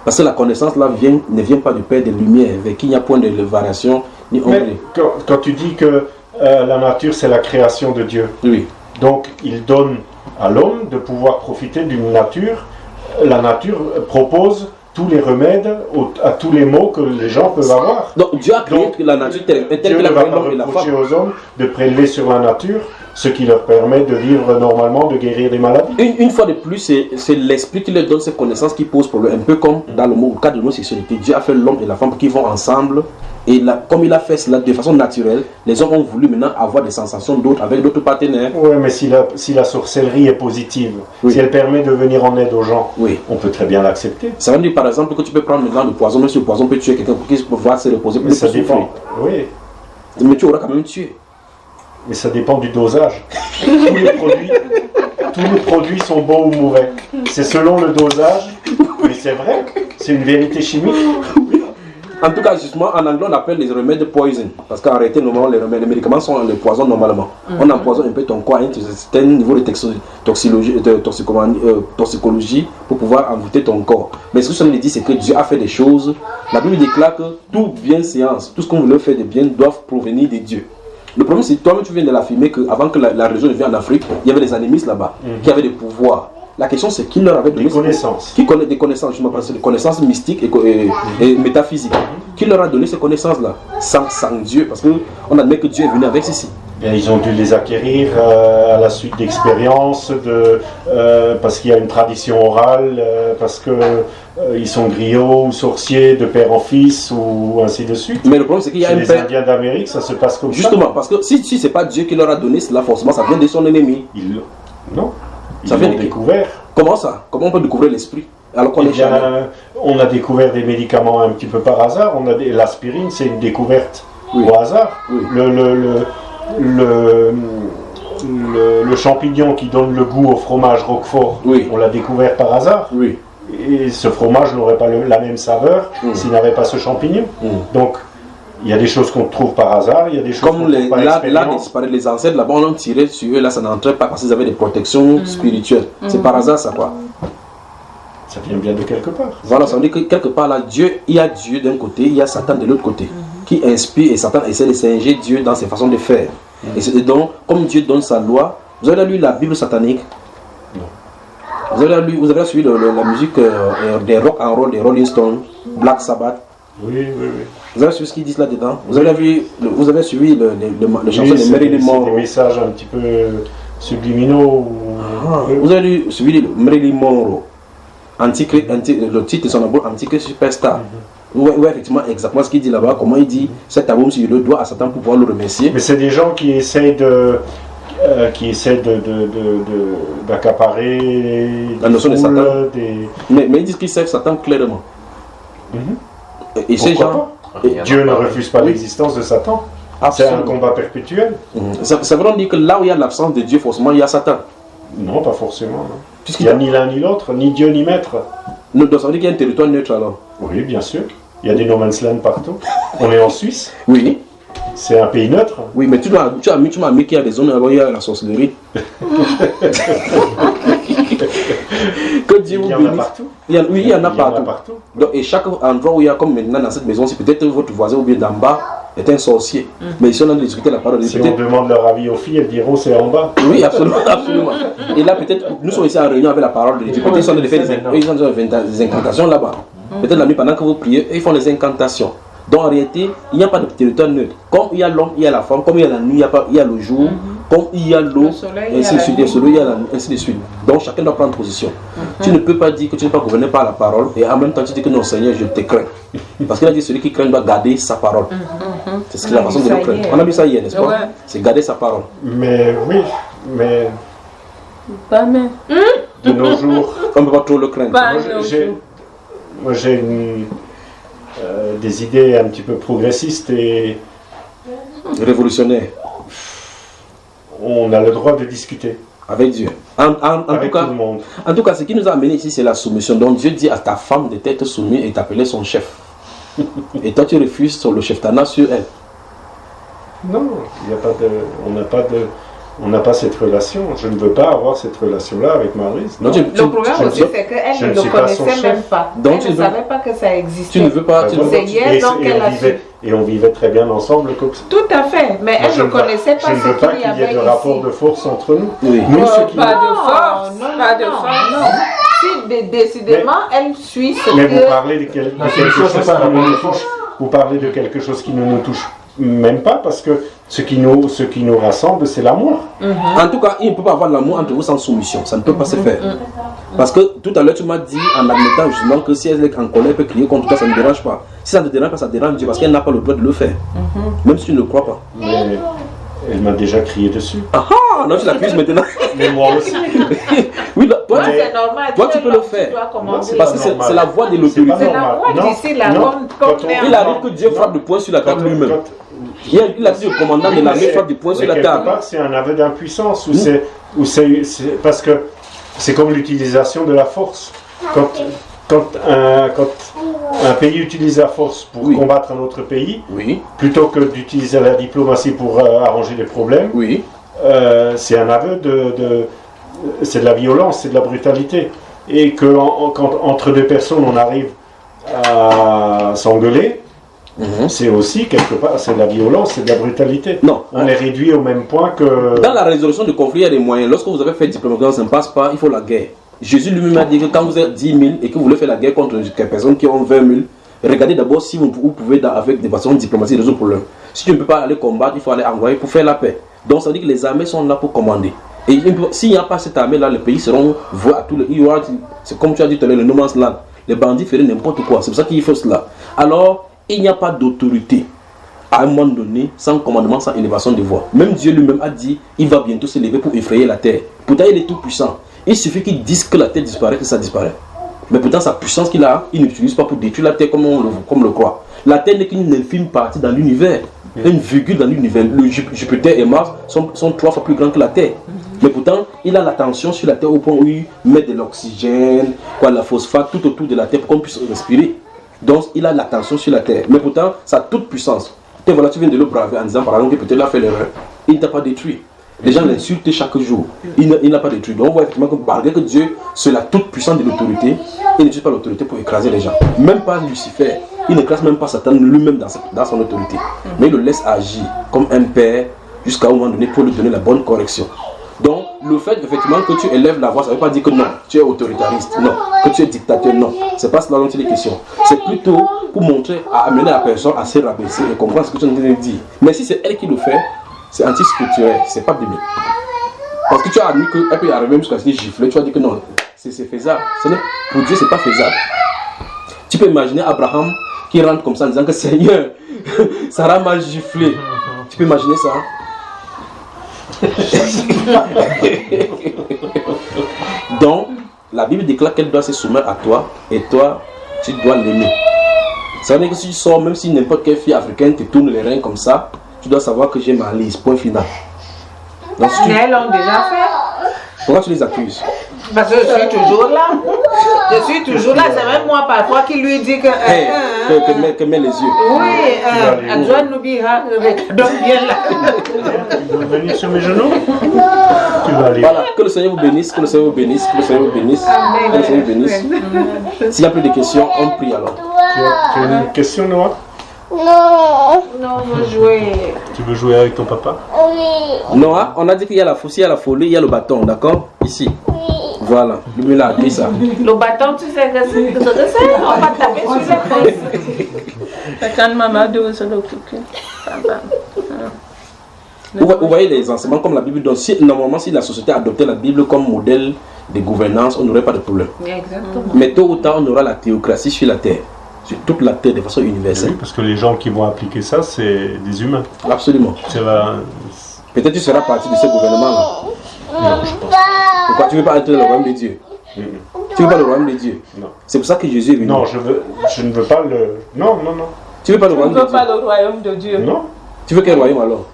Parce que la connaissance là ne vient pas du Père des Lumières, avec qui il n'y a point de variation ni ombre. Quand tu dis que la nature c'est la création de Dieu, oui. Donc il donne à l'homme de pouvoir profiter d'une nature. La nature propose tous les remèdes à tous les maux que les gens peuvent avoir. Donc Dieu a créé la nature telle que la l'homme et la femme. Aux hommes de prélever sur la nature ce qui leur permet de vivre normalement, de guérir des maladies. Une fois de plus, c'est l'esprit qui leur donne ces connaissances qui pose problème. Un peu comme dans le cas de nos sexualités. Dieu a fait l'homme et la femme qui vont ensemble. Et là, comme il a fait cela de façon naturelle, les hommes ont voulu maintenant avoir des sensations d'autres avec d'autres partenaires. Oui, mais si la sorcellerie est positive, si elle permet de venir en aide aux gens, on peut très bien l'accepter. Ça veut dire par exemple que tu peux prendre maintenant le poison, même si le poison peut tuer quelqu'un pour qu'il puisse se reposer plus. Mais ça dépend. Oui. Mais tu auras quand même tué. Mais ça dépend du dosage. Tous les produits sont bons ou mauvais. C'est selon le dosage. Mais c'est vrai, c'est une vérité chimique. En tout cas, justement, en anglais, on appelle les remèdes poison. Parce qu'en réalité, normalement, les médicaments sont les poisons normalement. On empoisonne un peu ton corps à un certain niveau de toxicologie pour pouvoir envoûter ton corps. Mais ce que ça me dit, c'est que Dieu a fait des choses. La Bible déclare que tout bienséance, tout ce qu'on veut faire de bien, doivent provenir de Dieu. Le problème, c'est que toi-même, tu viens de l'affirmer qu'avant que la religion ne vienne en Afrique, il y avait des animistes là-bas qui avaient des pouvoirs. La question, c'est qui leur avait donné des connaissances. Qui connaît des connaissances, je m'appelle, des connaissances mystiques et métaphysiques. Qui leur a donné ces connaissances-là sans Dieu, parce qu'on admet que Dieu est venu avec ceci. Bien, ils ont dû les acquérir à la suite d'expériences, parce qu'il y a une tradition orale, parce que ils sont griots ou sorciers de père en fils ou ainsi de suite. Mais le problème, c'est qu'il y a les Indiens d'Amérique, ça se passe comme Justement, parce que si c'est pas Dieu qui leur a donné cela, forcément, ça vient de son ennemi. Non. Ils l'ont découvert. Comment ça? Comment on peut découvrir l'esprit alors qu'on on a découvert des médicaments un petit peu par hasard. L'aspirine, c'est une découverte au hasard. Oui. Le champignon qui donne le goût au fromage Roquefort, on l'a découvert par hasard. Oui. Et ce fromage n'aurait pas la même saveur s'il n'avait pas ce champignon. Donc, il y a des choses qu'on trouve par hasard, il y a des choses qu'on trouve par expérience. Là, les ancêtres, là-bas, on a tiré sur eux, là, ça n'entrait pas parce qu'ils avaient des protections spirituelles. C'est par hasard, ça, quoi. Ça vient bien de quelque part. Voilà, ça veut dire que quelque part, là, il y a Dieu d'un côté, il y a Satan de l'autre côté, qui inspire, et Satan essaie de singer Dieu dans ses façons de faire. Et donc, comme Dieu donne sa loi, vous avez lu la Bible satanique? Non. Vous avez suivi la musique des rock and roll, des Rolling Stones, Black Sabbath? Oui. Vous avez suivi ce qu'ils disent là-dedans? Vous avez suivi les chansons de Marilyn Monroe? C'est des messages un petit peu subliminaux. Vous avez suivi Marilyn Monroe? Le titre de son album Antichrist Superstar. Oui, effectivement, exactement ce qu'il dit là-bas. Comment il dit cet album, si je le dois à Satan pour pouvoir le remercier. Mais c'est des gens qui essaient d'accaparer la notion de Satan. Mais ils disent qu'ils servent Satan clairement. Et ces gens, Dieu ne refuse pas l'existence de Satan. C'est un combat perpétuel. Ça veut dire que là où il y a l'absence de Dieu, forcément il y a Satan. Non, pas forcément. Non. Il n'y a ni l'un ni l'autre, ni Dieu ni maître. Donc ça veut dire qu'il y a un territoire neutre alors? Oui, bien sûr. Il y a des no man's land partout. On est en Suisse. Oui. C'est un pays neutre. Oui, mais tu m'as mis qu'il y a des zones où il y a la sorcellerie. Que Dieu vous bénisse. Il y en a partout. Il y en a partout. Donc, et chaque endroit où il y a, comme maintenant dans cette maison, c'est peut-être votre voisin ou bien d'en bas, est un sorcier. Mais ici, on a discuté la parole. Si on demande leur avis aux filles, elles diront c'est en bas. Oui, absolument, absolument. Et là, peut-être, nous sommes ici en réunion avec la parole de Dieu. Peut-être qu'ils sont en train de faire des incantations là-bas. Peut-être la nuit, pendant que vous priez, ils font des incantations. Donc en réalité, il n'y a pas de territoire neutre. Comme il y a l'homme, il y a la femme. Comme il y a la nuit, il y a le jour. Comme il y a l'eau, ainsi de suite. Il y a le soleil, il y a la nuit, ainsi de suite. Donc chacun doit prendre position. Tu ne peux pas dire que tu n'es pas gouverné par la parole et en même temps tu dis que non, Seigneur, je te crains. Parce qu'il a dit celui qui craint doit garder sa parole. C'est la façon de le craindre. On a vu ça hier, n'est-ce pas? C'est garder sa parole. Mais oui, mais. Pas même. De nos jours. On ne peut pas trop le craindre. Moi j'ai des idées un petit peu progressistes et révolutionnaires. On a le droit de discuter avec Dieu. Avec tout le monde. En tout cas, ce qui nous a amené ici, c'est la soumission. Donc Dieu dit à ta femme de t'être soumise et t'appeler son chef. Et toi, tu refuses sur le chef t'en sur elle. Non, il y a pas de, on n'a pas cette relation. Je ne veux pas avoir cette relation-là avec Maryse. Le problème aussi, c'est qu'elle ne le connaissait même pas. Donc, elle ne savait pas que ça existait. Tu ne veux pas. C'est hier, donc elle a su. Et on vivait très bien ensemble comme ça. Tout à fait, mais elle ne connaissait pas ce qu'il y avait ici. Je ne veux pas qu'il y ait de rapport de force entre nous. Oui. Nous, pas de force, pas de force. Non. Si décidément, elle suit ce que... Mais vous parlez de quelque chose qui nous touche. Vous parlez de quelque chose qui ne nous touche même pas, parce que ce qui nous rassemble, c'est l'amour. En tout cas, il ne peut pas avoir l'amour entre vous sans soumission. Ça ne peut pas se faire. Parce que tout à l'heure, tu m'as dit, en admettant justement que si elle est en colère, elle peut crier contre toi, ça ne dérange pas. Si ça ne te dérange pas, ça dérange Dieu, parce qu'elle n'a pas le droit de le faire. Même si tu ne le crois pas. Mais elle m'a déjà crié dessus. Ah ah, non, tu l'accuses maintenant. Mais moi aussi. Oui, toi, c'est normal. Toi, tu peux le faire. Parce que c'est la voix de l'autorité. C'est la voix d'ici, la bonne. Il arrive que Dieu frappe de poing sur la table lui-même. Il a dit au commandant de l'armée frappe de poing sur la table. C'est un aveu d'impuissance. Parce que c'est comme l'utilisation de la force. Quand un pays utilise la force pour combattre un autre pays, plutôt que d'utiliser la diplomatie pour arranger les problèmes, c'est un aveu c'est de la violence, c'est de la brutalité. Et quand entre deux personnes on arrive à s'engueuler, c'est aussi quelque part, c'est de la violence, c'est de la brutalité. Non. On est réduit au même point que... Dans la résolution de conflit, il y a des moyens. Lorsque vous avez fait diplomatie, ça ne passe pas, il faut la guerre. Jésus lui-même a dit que quand vous êtes 10 000 et que vous voulez faire la guerre contre des personnes qui ont 20 000, regardez d'abord si vous pouvez, avec des façons de diplomatie, résoudre le problème. Si tu ne peux pas aller combattre, il faut aller envoyer pour faire la paix. Donc ça veut dire que les armées sont là pour commander. Et s'il n'y a pas cette armée-là, les pays seront voués à tout le... C'est comme tu as dit tout à l'heure, le no man's land. Les bandits feraient n'importe quoi. C'est pour ça qu'il faut cela. Alors, il n'y a pas d'autorité à un moment donné sans commandement, sans élévation de voix. Même Dieu lui-même a dit, il va bientôt se lever pour effrayer la terre. Pourtant, il est tout puissant. Il suffit qu'il dise que la terre disparaît, que ça disparaît. Mais pourtant, sa puissance qu'il a, il n'utilise pas pour détruire la terre comme on le croit. La terre n'est qu'une infime partie dans l'univers. Une virgule dans l'univers. Le Jupiter et Mars sont 3 fois plus grands que la terre. Mais pourtant, il a l'attention sur la terre au point où il met de l'oxygène, la phosphate tout autour de la terre pour qu'on puisse respirer. Donc, il a l'attention sur la terre. Mais pourtant, ça a toute puissance. Et voilà, tu viens de le braver en disant par exemple que peut-être il a fait l'erreur. Il ne t'a pas détruit. Les gens l'insultent chaque jour. Il n'a pas détruit. Donc, on voit effectivement que malgré que Dieu, c'est la toute puissance de l'autorité, il n'utilise pas l'autorité pour écraser les gens. Même pas Lucifer. Il n'écrase même pas Satan lui-même dans son autorité. Mais il le laisse agir comme un père jusqu'à un moment donné pour lui donner la bonne correction. Donc, le fait effectivement que tu élèves la voix, ça ne veut pas dire que non, tu es autoritariste, non, que tu es dictateur, non. C'est pas cela dont il est question. C'est plutôt pour montrer, à amener la personne à se rabaisser et comprendre ce que tu es en train de dire. Mais si c'est elle qui le fait, c'est anti-scripturel, c'est pas biblique. Parce que tu as admis qu'elle peut y arriver jusqu'à se gifler, tu as dit que non, c'est faisable. Pour Dieu, c'est pas faisable. Tu peux imaginer Abraham qui rentre comme ça en disant que Seigneur, Sarah m'a giflé. Tu peux imaginer ça? Donc, la Bible déclare qu'elle doit se soumettre à toi et toi, tu dois l'aimer. Ça veut dire que si tu sors, même si n'importe quelle fille africaine te tourne les reins comme ça, tu dois savoir que j'ai ma liste, point final. Donc, mais elles l'ont déjà fait. Pourquoi tu les accuses? Parce que je suis toujours là. Je suis toujours là. C'est même moi parfois qui lui dit que... que met les yeux. Oui, adjoint Noubira, donc viens là. Tu veux venir sur mes genoux? Tu vas aller. Voilà, que le Seigneur vous bénisse, que le Seigneur vous bénisse, que le Seigneur vous bénisse. Que le Seigneur vous bénisse. S'il n'y a plus de questions, on prie alors. Tu as une question, Noah? Non, on veut jouer. Tu veux jouer avec ton papa? Oui. Non, hein, on a dit qu'il y a la fossile, il y a la folie, il y a le bâton, d'accord? Ici. Oui. Voilà, lui là, dis ça. Le bâton, tu sais que c'est, on va taper sur les fesses. Quand maman doit se l'occuper. Vous voyez les enseignements comme la Bible donne. Normalement, si la société adoptait la Bible comme modèle de gouvernance, on n'aurait pas de problème. Exactement. Mais tôt ou tard, on aura la théocratie sur la terre. Sur toute la terre de façon universelle. Oui, parce que les gens qui vont appliquer ça, c'est des humains. Absolument. Peut-être tu seras partie de ce gouvernement-là. Non, je pense pas. Pourquoi tu ne veux pas être le royaume de Dieu? Tu ne veux pas le royaume de Dieu? Non. C'est pour ça que Jésus est venu. Non, je ne veux pas le... Non. Tu ne veux pas le royaume de Dieu? Tu ne veux pas le royaume de Dieu? Non. Tu veux quel royaume alors?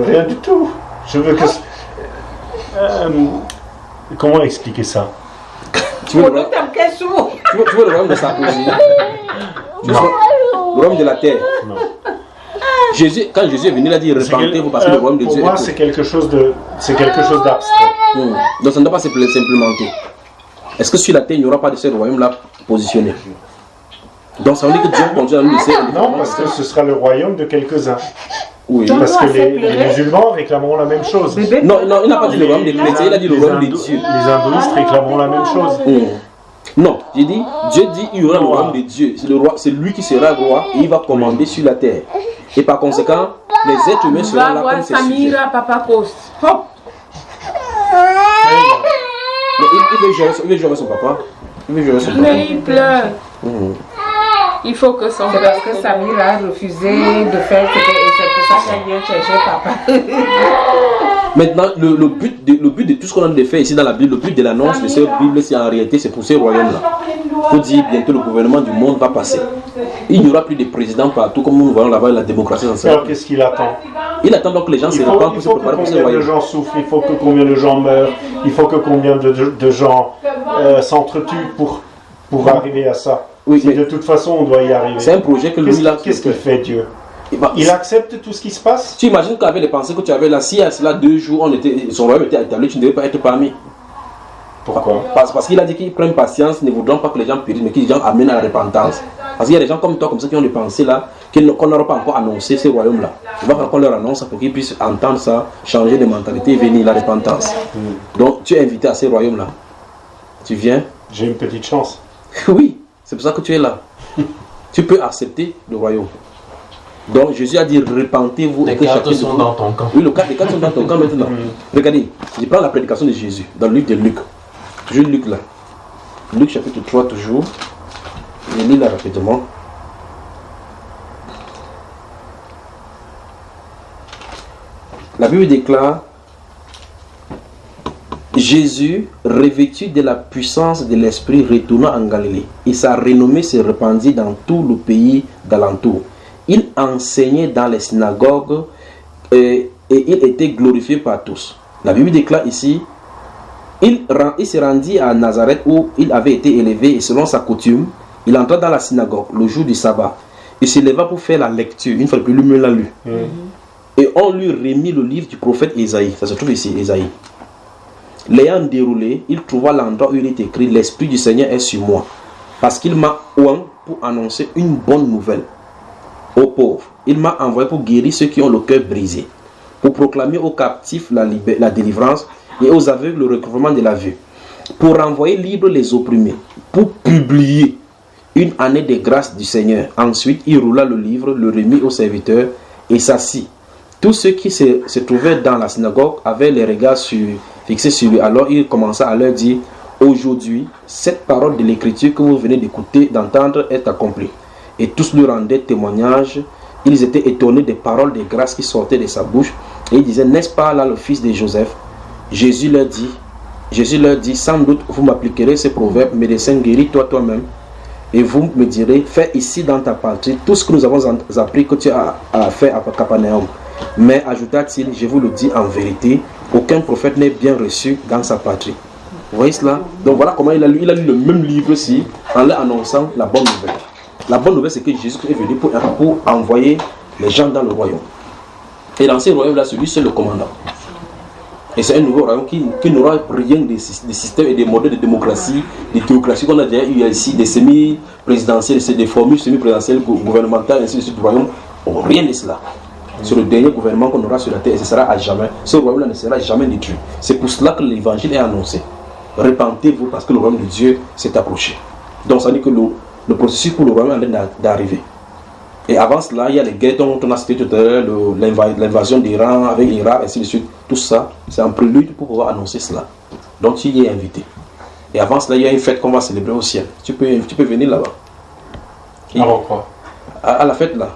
Rien du tout. Je veux que... comment expliquer ça? Tu veux le royaume de Sarkozy? Le royaume de la terre? Non. Quand Jésus est venu, il a dit repentez-vous parce que le royaume de Dieu pour moi, c'est quelque chose d'abstrait. Donc ça ne doit pas s'implémenter. Est-ce que sur la terre, il n'y aura pas de ce royaume-là positionné? Donc ça veut dire que Dieu continue à nous laisser. Non, parce que ce sera le royaume de quelques-uns. Oui. Parce que les musulmans réclameront la même chose. Non, il n'a pas dit le royaume des chrétiens, il a dit le royaume des dieux. Les hindouistes réclameront la même chose. Non, j'ai dit, Dieu dit il y aura le royaume des dieux. C'est lui qui sera roi et il va commander sur la terre. Et par conséquent, les êtres humains seront là comme ses sujets. Samira, Papa Post. Hop. Il veut jouer avec son papa. Mais il pleure. Il faut que son père... C'est parce que Samira a refusé de faire ce que... Et c'est pour ça qu'elle vient chercher papa. Maintenant, le but de tout ce qu'on a de faire ici dans la Bible, le but de l'annonce de cette Bible, c'est en réalité, c'est pour ces royaumes-là. Pour dire bientôt le gouvernement du monde va passer. Il n'y aura plus de président partout, comme nous voyons là-bas, la démocratie en Alors qu'est-ce qu'il attend? Il attend donc que les gens se répandent pour se préparer pour ces royaumes. Il faut que combien de gens souffrent, il faut que combien de gens meurent, il faut que combien de gens s'entretuent pour arriver à ça. Oui, mais de toute façon, on doit y arriver. C'est un projet que lui là. Qu'est-ce qu'il fait, Dieu? Il accepte tout ce qui se passe? Tu imagines qu'avec les pensées que tu avais là, si à cela 2 jours, son royaume était établi, tu ne devais pas être parmi. Pourquoi? Parce qu'il a dit qu'ils prennent patience, ne voudront pas que les gens périssent, mais que les gens amènent à la repentance. Parce qu'il y a des gens comme toi, comme ça, qui ont des pensées là, qu'on n'aura pas encore annoncé ces royaumes-là. Il va falloir qu'on leur annonce pour qu'ils puissent entendre ça, changer de mentalité et venir la repentance. Donc tu es invité à ces royaumes-là. Tu viens? J'ai une petite chance. Oui, c'est pour ça que tu es là. Tu peux accepter le royaume. Donc Jésus a dit repentez-vous. Les cartes sont dans ton camp. Oui, les cartes sont dans ton camp maintenant. Regardez, je prends la prédication de Jésus dans le livre de Luc. Toujours Luc là. Luc chapitre 3 toujours. Je lis là rapidement. La Bible déclare Jésus, revêtu de la puissance de l'Esprit, retourna en Galilée, et sa renommée se répandit dans tout le pays d'alentour. Il enseignait dans les synagogues et il était glorifié par tous. La Bible déclare ici, il se rendit à Nazareth où il avait été élevé, et selon sa coutume, il entra dans la synagogue le jour du sabbat. Il se leva pour faire la lecture, une fois de plus, lui l'a lu. Et on lui remit le livre du prophète Isaïe. Ça se trouve ici, Isaïe. L'ayant déroulé, il trouva l'endroit où il est écrit « L'Esprit du Seigneur est sur moi, parce qu'il m'a oint pour annoncer une bonne nouvelle aux pauvres. Il m'a envoyé pour guérir ceux qui ont le cœur brisé, pour proclamer aux captifs la délivrance et aux aveugles le recouvrement de la vue, pour renvoyer libres les opprimés, pour publier une année de grâce du Seigneur. » Ensuite, il roula le livre, le remit aux serviteurs et s'assit. Tous ceux qui se trouvaient dans la synagogue avaient les regards fixés sur lui. Alors il commença à leur dire « Aujourd'hui, cette parole de l'écriture que vous venez d'écouter, d'entendre, est accomplie. » Et tous lui rendaient témoignage. Ils étaient étonnés des paroles de grâce qui sortaient de sa bouche. Et ils disaient « N'est-ce pas là le fils de Joseph ?» Jésus leur dit « Sans doute vous m'appliquerez ce proverbe, médecin, guéris-toi toi-même. Et vous me direz, fais ici dans ta patrie tout ce que nous avons appris que tu as fait à Capernaum. Mais ajouta-t-il, je vous le dis en vérité, aucun prophète n'est bien reçu dans sa patrie. Vous voyez cela? Donc voilà comment il a lu le même livre-ci en leur annonçant la bonne nouvelle. La bonne nouvelle, c'est que Jésus est venu pour envoyer les gens dans le royaume. Et dans ce royaume-là, celui c'est le commandant. Et c'est un nouveau royaume qui n'aura rien des systèmes et des modèles de démocratie, des théocraties qu'on a déjà eu ici, des semi-présidentielles, des formules semi-présidentielles gouvernementales, ainsi de suite du royaume. Rien de cela. C'est le dernier gouvernement qu'on aura sur la terre et ce sera à jamais. Ce royaume-là ne sera jamais détruit. C'est pour cela que l'évangile est annoncé. Repentez-vous parce que le royaume de Dieu s'est approché. Donc ça veut dire que le processus pour le royaume est d'arriver. Et avant cela, il y a les guerres dont on a cité tout à l'heure, l'invasion d'Iran avec l'Irak, ainsi de suite. Tout ça, c'est un prélude pour pouvoir annoncer cela. Donc tu y es invité. Et avant cela, il y a une fête qu'on va célébrer au ciel. Tu peux venir là-bas. Avant quoi? À la fête là.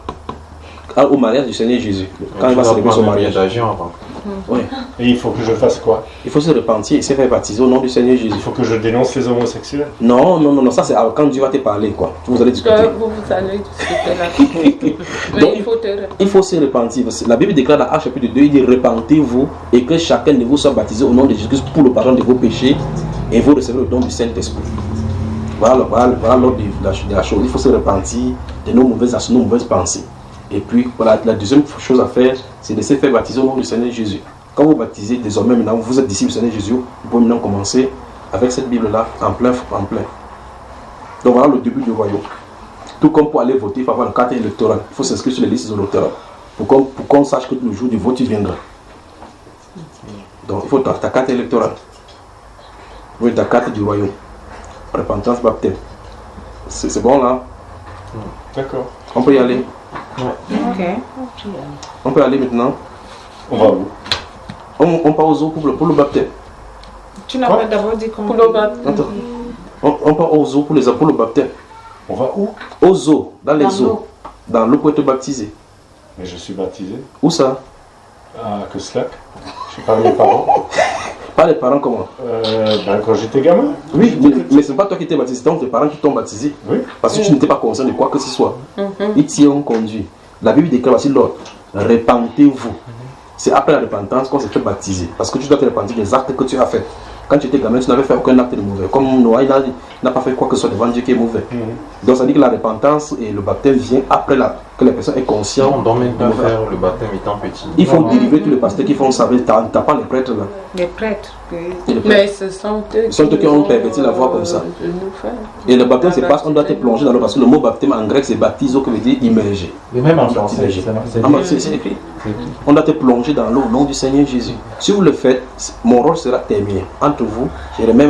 Au mariage du Seigneur Jésus. Quand il va célébrer son mariage. Oui. Et il faut que je fasse quoi? Il faut se repentir et se faire baptiser au nom du Seigneur Jésus. Il faut que je dénonce les homosexuels? Non, ça c'est quand Dieu va te parler quoi. Vous allez discuter. Vous allez discuter là. Donc, il faut se repentir. La Bible déclare dans Actes chapitre 2, il dit repentez-vous et que chacun de vous soit baptisé au nom de Jésus pour le pardon de vos péchés et vous recevrez le don du Saint-Esprit. Voilà l'ordre de la chose. Il faut se repentir de nos mauvaises actions, nos mauvaises pensées. Et puis, voilà, la deuxième chose à faire, c'est de se faire baptiser au nom du Seigneur Jésus. Quand vous baptisez, désormais, maintenant, vous êtes disciples du Seigneur Jésus, vous pouvez maintenant commencer avec cette Bible-là en plein. Donc voilà le début du royaume. Tout comme pour aller voter, il faut avoir une carte électorale. Il faut s'inscrire sur les listes électorales. Pour qu'on sache que le jour du vote, tu viendras. Donc il faut ta carte électorale. Oui, ta carte du royaume. Repentance, baptême. C'est bon là? D'accord. On peut y aller? Ok. On peut aller maintenant? On va où? On part aux eaux pour le baptême. Tu n'as pas d'abord dit qu'on... Pour le baptême. Attends. On part aux eaux pour le baptême. On va où? Aux eaux, dans les eaux. Dans l'eau pour être baptisé. Mais je suis baptisé. Où ça? À Koslak. Je suis pas mes parents. Pas les parents comment? Quand j'étais gamin. Oui, mais ce n'est pas toi qui t'es baptisé, c'est tes parents qui t'ont baptisé. Oui. Parce que tu n'étais pas conscient de quoi que ce soit. Ils t'y ont conduit. La Bible déclare aussi l'ordre. Repentez-vous. C'est après la repentance qu'on s'est fait baptiser. Parce que tu dois te repentir des actes que tu as faits. Quand tu étais gamin, tu n'avais fait aucun acte de mauvais. Comme Noah, il n'a pas fait quoi que ce soit devant Dieu qui est mauvais. Donc ça dit que la repentance et le baptême vient après que la personne est consciente. On doit même pas faire le baptême étant petit. Il faut dériver tous les pasteurs qui font ça. Tu n'as pas les prêtres là. Les prêtres. Mais ce sont eux qui ont perverti la voie comme ça. Et le baptême, c'est parce qu'on doit te plonger dans l'eau. Parce que le mot baptême en grec, c'est baptizo, qui veut dire immerger. Et même en français, c'est écrit. On doit te plonger dans l'eau au nom du Seigneur Jésus. Si vous le faites, mon rôle sera terminé. Entre vous, je remets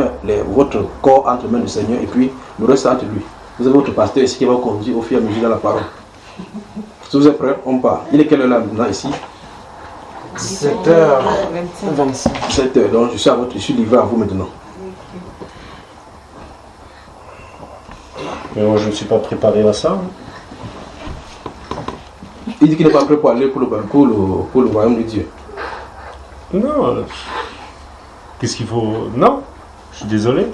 votre corps entre les mains du Seigneur et puis le reste entre lui. Vous avez votre pasteur ici qui va vous conduire au fur et à mesure dans la parole. Si vous êtes prêts, on part. Il est quelle heure là maintenant ici? 7h26. 7h, donc je suis livré à vous maintenant. Mais moi je ne suis pas préparé à ça. Il dit qu'il n'est pas prêt pour aller pour le royaume de Dieu. Non. Qu'est-ce qu'il faut? Non. Je suis désolé.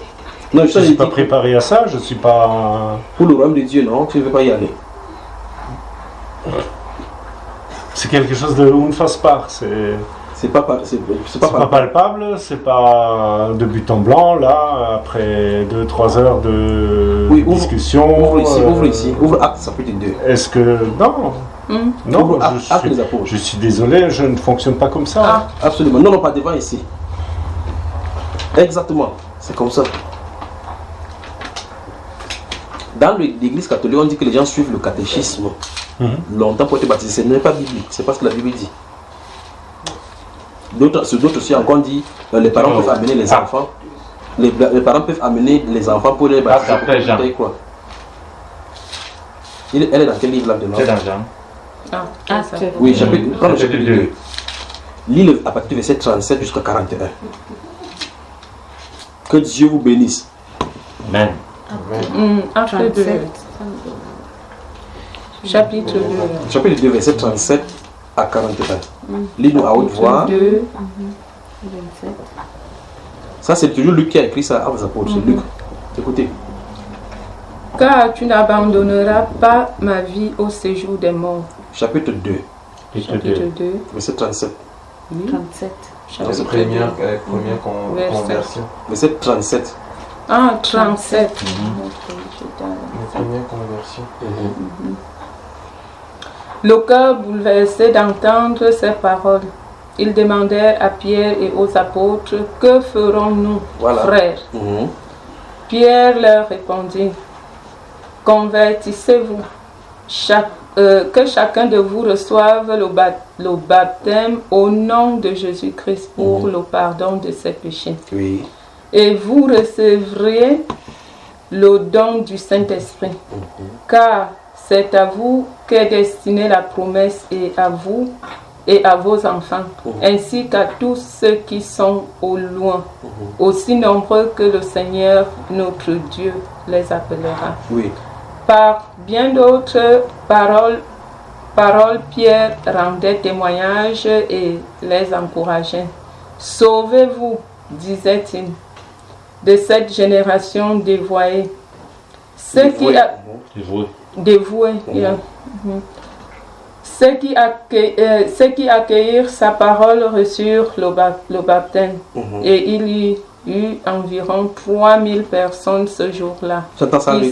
Non, je ne suis pas préparé à ça. Je ne suis pas... Pour le royaume de Dieu, non, tu ne veux pas y aller. C'est quelque chose de une face part. C'est pas palpable, c'est pas de but en blanc, là, après 2-3 heures de discussion. Ouvre ici, ouvre Actes chapitre 2. Est-ce que... Non. Non, je suis désolé, je ne fonctionne pas comme ça. Ah, absolument, non, pas devant ici. Exactement, c'est comme ça. Dans l'église catholique, on dit que les gens suivent le catéchisme longtemps pour être baptisés. Ce n'est pas biblique, c'est pas ce que la Bible dit. D'autres aussi encore dit les parents peuvent amener les enfants. Les parents peuvent amener les enfants pour les baptiser. Quoi. Elle est dans quel livre là dedans? C'est dans Jean. Oui, prends le chapitre 2. Lis à partir du verset 37 jusqu'à 41. Que Dieu vous bénisse. Amen. Chapitre 2. Chapitre 2, verset 37 à 41. Lis-nous à haute voix. Ça, c'est toujours Luc qui a écrit ça à vos apôtres. C'est Luc. Écoutez. Car tu n'abandonneras pas ma vie au séjour des morts. Chapitre 2. Chapitre 2. Verset 37. 37. Chapitre première conversion. Verset 37. Ah, 37. Première conversion. Le cœur bouleversé d'entendre ces paroles. Ils demandèrent à Pierre et aux apôtres, « Que ferons-nous, frères ?» Pierre leur répondit, « Convertissez-vous, que chacun de vous reçoive le baptême au nom de Jésus-Christ pour le pardon de ses péchés. Oui. Et vous recevrez le don du Saint-Esprit, car c'est à vous qu'est destinée la promesse et à vous et à vos enfants, ainsi qu'à tous ceux qui sont au loin, aussi nombreux que le Seigneur notre Dieu les appellera. » Oui. Par bien d'autres paroles, Pierre rendait témoignage et les encourageait. « Sauvez-vous, disait-il, de cette génération dévoyée. Ceux qui accueillirent sa parole reçurent le baptême. Et il y eut environ 3000 personnes ce jour-là qui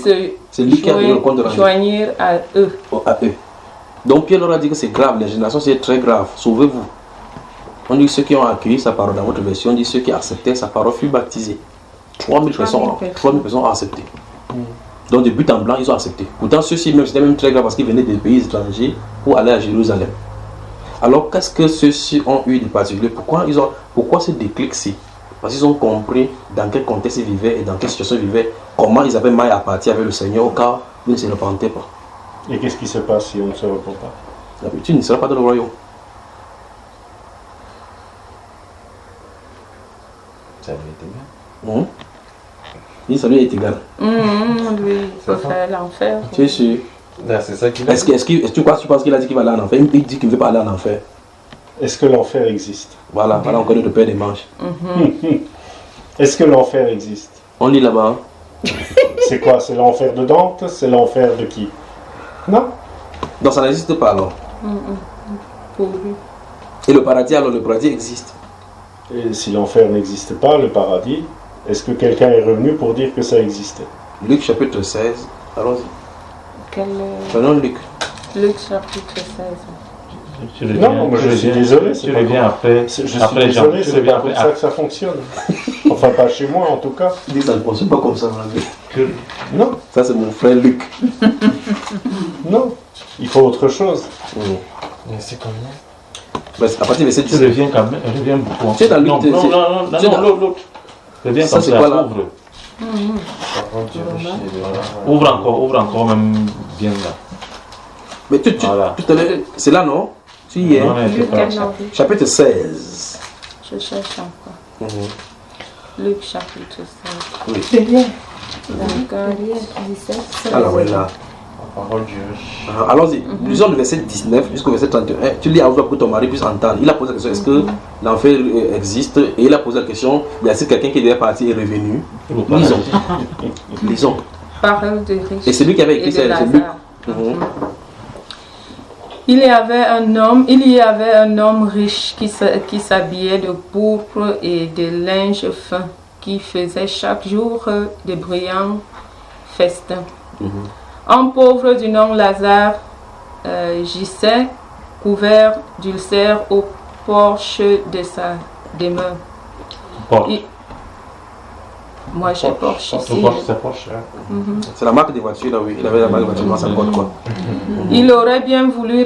se joignirent à eux. Donc Pierre leur a dit que c'est grave, les générations c'est très grave, sauvez-vous. On dit ceux qui ont accueilli sa parole, dans votre version, on dit ceux qui acceptaient sa parole furent baptisés. 3000 personnes ont accepté. Donc de but en blanc, ils ont accepté. Pourtant ceux-ci même c'était même très grave parce qu'ils venaient des pays étrangers pour aller à Jérusalem. Alors qu'est-ce que ceux-ci ont eu de particulier? Pourquoi ce déclic-ci? Parce qu'ils ont compris dans quel contexte ils vivaient et dans quelle situation ils vivaient, comment ils avaient mal à partir avec le Seigneur au cas où ils ne se repentaient pas. Et qu'est-ce qui se passe si on ne se repent pas? Tu ne seras pas dans le royaume. Ça lui est égal. Oui, ça lui est égal. Lui, il peut faire l'enfer. Tu es sûr? C'est ça qu'il a dit. Est-ce que tu penses qu'il a dit qu'il va aller en enfer? Il dit qu'il ne veut pas aller en enfer. Est-ce que l'enfer existe? Voilà encore le père des manches. Est-ce que l'enfer existe? On lit là-bas. C'est quoi? C'est l'enfer de Dante? C'est l'enfer de qui? Non? Donc ça n'existe pas alors. Pour lui. Et le paradis alors, le paradis existe. Et si l'enfer n'existe pas, le paradis, est-ce que quelqu'un est revenu pour dire que ça existait? Luc chapitre 16, allons-y. Prenons Luc. Luc chapitre 16. Non, je suis désolé. Tu reviens après. Je suis désolé, c'est pas comme ça que ça fonctionne. Enfin, pas chez moi en tout cas. Il dit ça ne fonctionne pas comme ça. Non. Ça, c'est mon frère Luc. Non, il faut autre chose. Mais c'est combien? À partir de cette tu reviens quand même, reviens beaucoup. Tu es dans Luc. Non, l'autre. Reviens ça, c'est quoi là? Ouvre encore même bien là. Mais c'est là non? Tu y es. Chapitre 16. Je cherche encore. Luc chapitre 16. Oui. C'est bien. D'accord. 17. Alors voilà. La parole de Dieu. Allons-y. Lisons le verset 19 jusqu'au verset 31. Tu lis à voix pour que ton mari puisse entendre. Il a posé la question, est-ce que l'enfer existe? Et il a posé la question, y a-t-il quelqu'un qui devait partir et est revenu? Lisons. Parole de riche. Et celui qui avait écrit, c'est Luc. Il y avait un homme riche qui s'habillait de pourpre et de linge fin, qui faisait chaque jour de brillants festins. Un pauvre du nom Lazare gisait couvert d'ulcères au porche de sa demeure. Moi j'ai Porsche ici. C'est la marque des voitures là, oui. Il avait la marque des voitures dans sa porte quoi. Il aurait bien voulu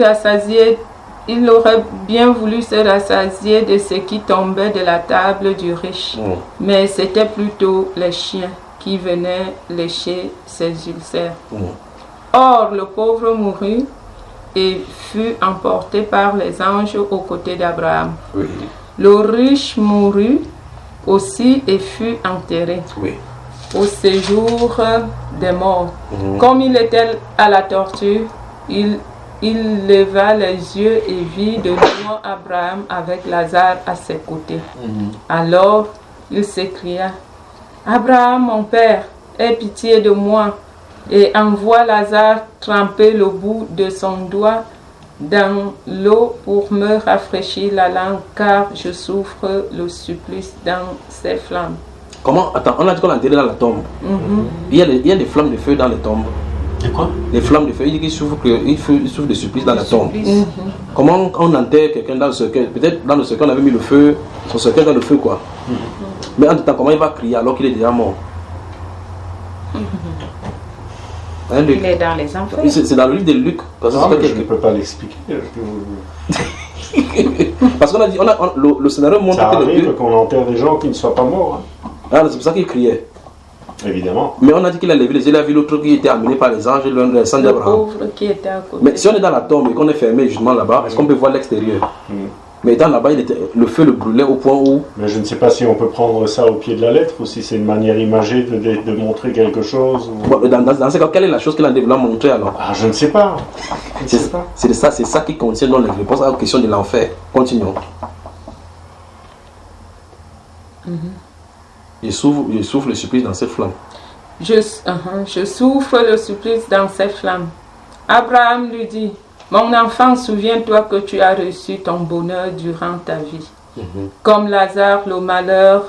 se rassasier de ce qui tombait de la table du riche. Mais c'était plutôt les chiens qui venaient lécher ses ulcères. Or le pauvre mourut et fut emporté par les anges aux côtés d'Abraham. Le riche mourut aussi et fut enterré au séjour des morts. Comme il était à la torture, il leva les yeux et vit de loin Abraham avec Lazare à ses côtés. Alors il s'écria, « Abraham, mon père, aie pitié de moi et envoie Lazare tremper le bout de son doigt dans l'eau pour me rafraîchir la langue, car je souffre le supplice dans ces flammes. » Comment? Attends, on a dit qu'on l'a enterré dans la tombe. Il y a des flammes de feu dans les tombes. De quoi? Les flammes de feu, il dit qu'il souffre de supplices dans la tombe. Comment on enterre quelqu'un dans le cercueil? Peut-être dans le cercueil on avait mis le feu, son cercueil dans le feu quoi. Mais en tout temps, comment il va crier alors qu'il est déjà mort? Il est dans les enfers. C'est dans le livre de Luc. Parce que je ne peux pas l'expliquer. Parce qu'on a dit, le scénario montre ça arrive qu'on enterre des gens qui ne soient pas morts. Ah, c'est pour ça qu'il criait. Évidemment. Mais on a dit qu'il a levé les yeux, il a vu l'autre qui était amené par les anges, le sang d'Abraham. Qui était à côté. Mais si on est dans la tombe et qu'on est fermé justement là-bas, est-ce qu'on peut voir l'extérieur? Mais étant là-bas, le feu le brûlait au point où... Mais je ne sais pas si on peut prendre ça au pied de la lettre ou si c'est une manière imagée de montrer quelque chose. Ou... Bon, dans ce cas, quelle est la chose qu'il a voulu montrer alors? Ah, je ne sais pas. C'est ça qui contient dans les réponses à la question de l'enfer. Continuons. Je souffre le supplice dans cette flamme. Je souffre le supplice dans cette flamme. Abraham lui dit, mon enfant, souviens-toi que tu as reçu ton bonheur durant ta vie. Comme Lazare, le malheur,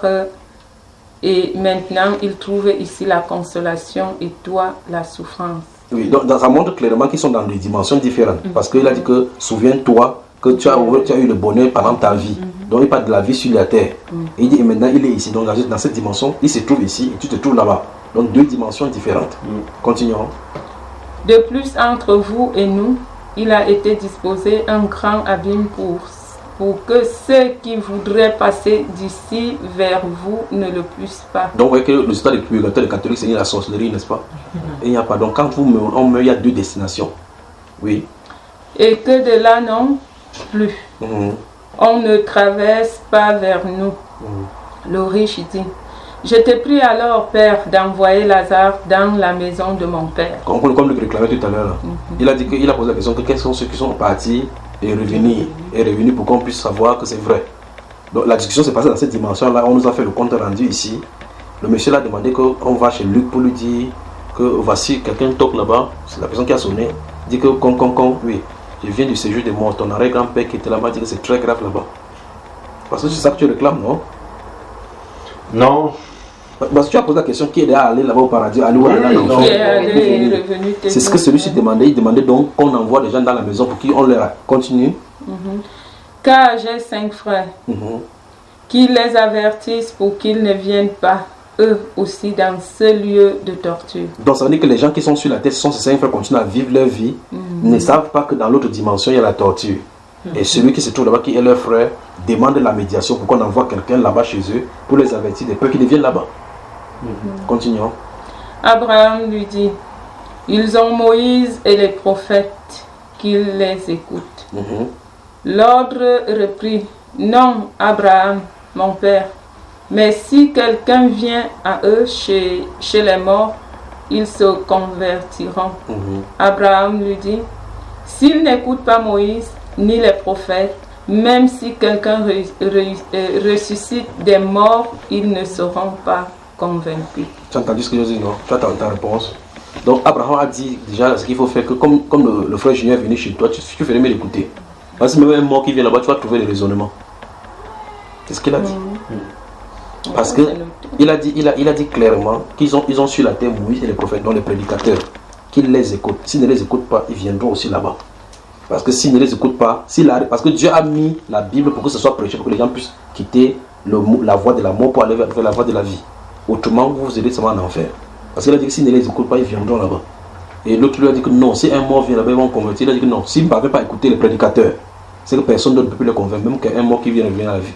et maintenant il trouve ici la consolation et toi la souffrance. Oui, donc ça montre clairement qu'ils sont dans des dimensions différentes. Parce qu'il a dit que souviens-toi que tu as eu le bonheur pendant ta vie. Donc il parle de la vie sur la terre. Et il dit et maintenant il est ici. Donc dans cette dimension, il se trouve ici et tu te trouves là-bas. Donc deux dimensions différentes. Continuons. De plus, entre vous et nous, il a été disposé un grand abîme pour que ceux qui voudraient passer d'ici vers vous ne le puissent pas. Donc vous voyez que le stade du purgatoire des catholiques, c'est la sorcellerie, n'est-ce pas? Et il n'y a pas. Donc quand on meurt, il y a deux destinations. Oui. Et que de là non plus. On ne traverse pas vers nous. Le riche dit, je t'ai pris alors, Père, d'envoyer Lazare dans la maison de mon Père. Comme le réclamait tout à l'heure. Il a dit qu'il a posé la question que quels sont ceux qui sont partis et revenus pour qu'on puisse savoir que c'est vrai. Donc la discussion s'est passée dans cette dimension-là. On nous a fait le compte rendu ici. Le monsieur l'a demandé qu'on va chez Luc pour lui dire que voici quelqu'un toque là-bas. C'est la personne qui a sonné. Il dit que oui, je viens du séjour des morts. Ton arrière-grand-père qui était là-bas dit que c'est très grave là-bas. Parce que c'est ça que tu réclames, non? Non. Parce que tu as posé la question qui est allé là-bas au paradis, c'est ce que celui-ci demandait. Il demandait donc qu'on envoie des gens dans la maison pour qu'on leur continue. Car j'ai 5 frères qui les avertissent pour qu'ils ne viennent pas eux aussi dans ce lieu de torture. Donc ça veut dire que les gens qui sont sur la terre, ce sont ces 5 frères qui continuent à vivre leur vie, ne savent pas que dans l'autre dimension il y a la torture. Et celui qui se trouve là-bas, qui est leur frère, demande la médiation pour qu'on envoie quelqu'un là-bas chez eux pour les avertir des peu qui viennent là-bas. Continuons. Abraham lui dit, ils ont Moïse et les prophètes, qu'ils les écoutent. L'ordre reprit, non, Abraham, mon père, mais si quelqu'un vient à eux chez les morts, ils se convertiront. Abraham lui dit, s'ils n'écoutent pas Moïse ni les prophètes, même si quelqu'un ressuscite des morts, ils ne seront pas convaincus. Tu as entendu ce que je dis, non? Tu as ta réponse. Donc Abraham a dit déjà ce qu'il faut faire, que comme le frère Junior est venu chez toi, tu ferais mieux l'écouter. Parce que même un mort qui vient là-bas, tu vas trouver les raisonnements. C'est ce qu'il a dit. Parce que il a dit clairement qu'ils ont sur la terre Moïse et les prophètes, dont les prédicateurs, qu'ils les écoutent. S'ils ne les écoutent pas, ils viendront aussi là-bas. Parce que s'ils ne les écoutent pas, parce que Dieu a mis la Bible pour que ce soit prêché, pour que les gens puissent quitter la voie de la mort pour aller vers la voie de la vie. Autrement, vous irez seulement en enfer. Parce qu'il a dit que s'ils ne les écoutent pas, ils viendront là-bas. Et l'autre lui a dit que non, si un mort vient là-bas, ils vont convertir. Il a dit que non, s'ils ne parviennent pas à écouter les prédicateurs, c'est que personne d'autre ne peut plus les convaincre, même qu'un mort qui vient revient à la vie.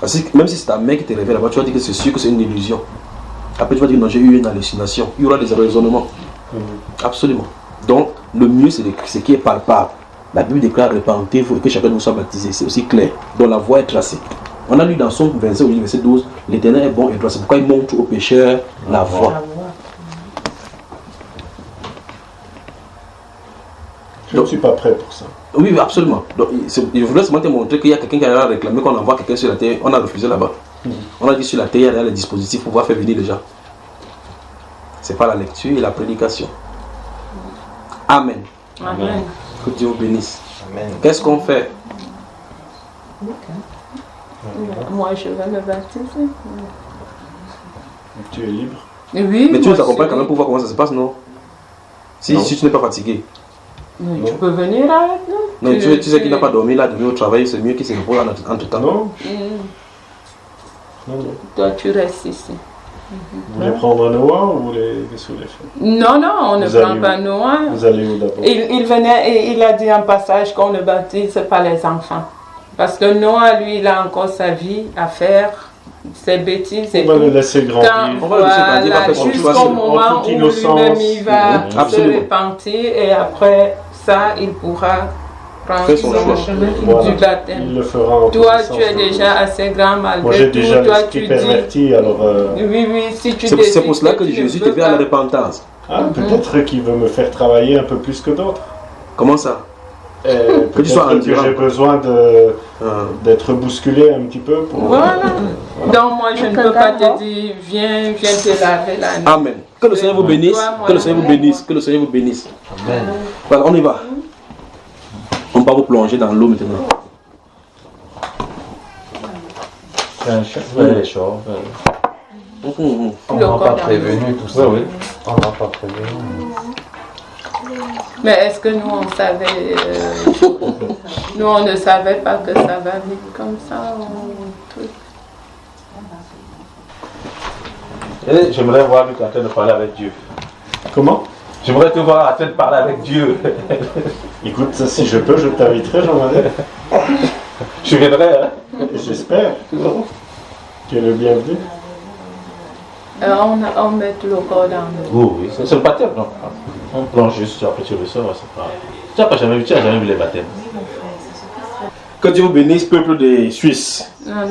Parce que même si c'est ta mère qui te réveille là-bas, tu vas dire que c'est sûr que c'est une illusion. Après, tu vas dire non, j'ai eu une hallucination. Il y aura des raisonnements. Absolument. Donc, le mieux, c'est ce qui est palpable. La Bible déclare repentez-vous et que chacun de vous soit baptisé. C'est aussi clair. Donc, la voie est tracée. On a lu dans son verset 12, l'Éternel est bon et droit. C'est pourquoi il montre aux pécheurs la voie. Je ne suis pas prêt pour ça. Oui, absolument. Donc, je voudrais seulement te montrer qu'il y a quelqu'un qui a réclamé qu'on envoie quelqu'un sur la terre. On a refusé là-bas. On a dit sur la terre, il y a les dispositifs pour pouvoir faire venir les gens. C'est pas la lecture et la prédication. Amen. Amen. Que Dieu vous bénisse. Amen. Qu'est-ce qu'on fait? Moi, je vais me baptiser. Tu es libre. Oui, mais tu nous accompagnes quand même pour voir comment ça se passe, non? Si tu n'es pas fatigué. Tu peux venir avec nous. Non, tu sais qu'il n'a pas dormi là, dormi au travail, c'est mieux qu'il se repose entre temps. Non. Toi, tu restes ici. Vous voulez prendre Noah ou vous voulez faire? Non, on ne prend pas Noah. Vous allez où d'abord? Il venait et il a dit en passage qu'on ne baptise pas les enfants. Parce que Noah, lui, il a encore sa vie à faire, ses bêtises et on va le laisser grandir. On va le laisser grandir jusqu'au moment où lui-même il va se repentir et après ça, il pourra prendre son chemin du baptême. Il le fera en toi, tu es déjà assez grand malgré tout. Moi, j'ai déjà l'esprit perverti, alors... Oui, si tu c'est pour cela que Jésus te fait à la repentance. Peut-être qu'il veut me faire travailler un peu plus que d'autres. Comment ça? Que tu sois endurant. J'ai besoin d'être bousculé un petit peu. Voilà. Donc moi je ne peux pas te dire viens te laver la nuit. Amen. Que le Seigneur vous bénisse. Que le Seigneur vous bénisse. Que le Seigneur vous bénisse. Amen. Voilà, on y va. On va vous plonger dans l'eau maintenant. Les choses. On n'a pas prévenu tout ça. Oui. On n'a pas prévenu. Mais est-ce que nous on savait nous on ne savait pas que ça va vite comme ça J'aimerais voir Luc en train de parler avec Dieu. Comment? J'aimerais te voir en train de parler avec Dieu. Écoute, si je peux, je t'inviterai, Jean-Marie. Je viendrai, hein? J'espère. Tu es le bienvenu. On met le corps dans l'eau. Oui, c'est le baptême, non? On plonge juste, après tu le sors, c'est pas... Tu n'as jamais vu les baptêmes. Que Dieu vous bénisse, peuple des Suisses. Amen.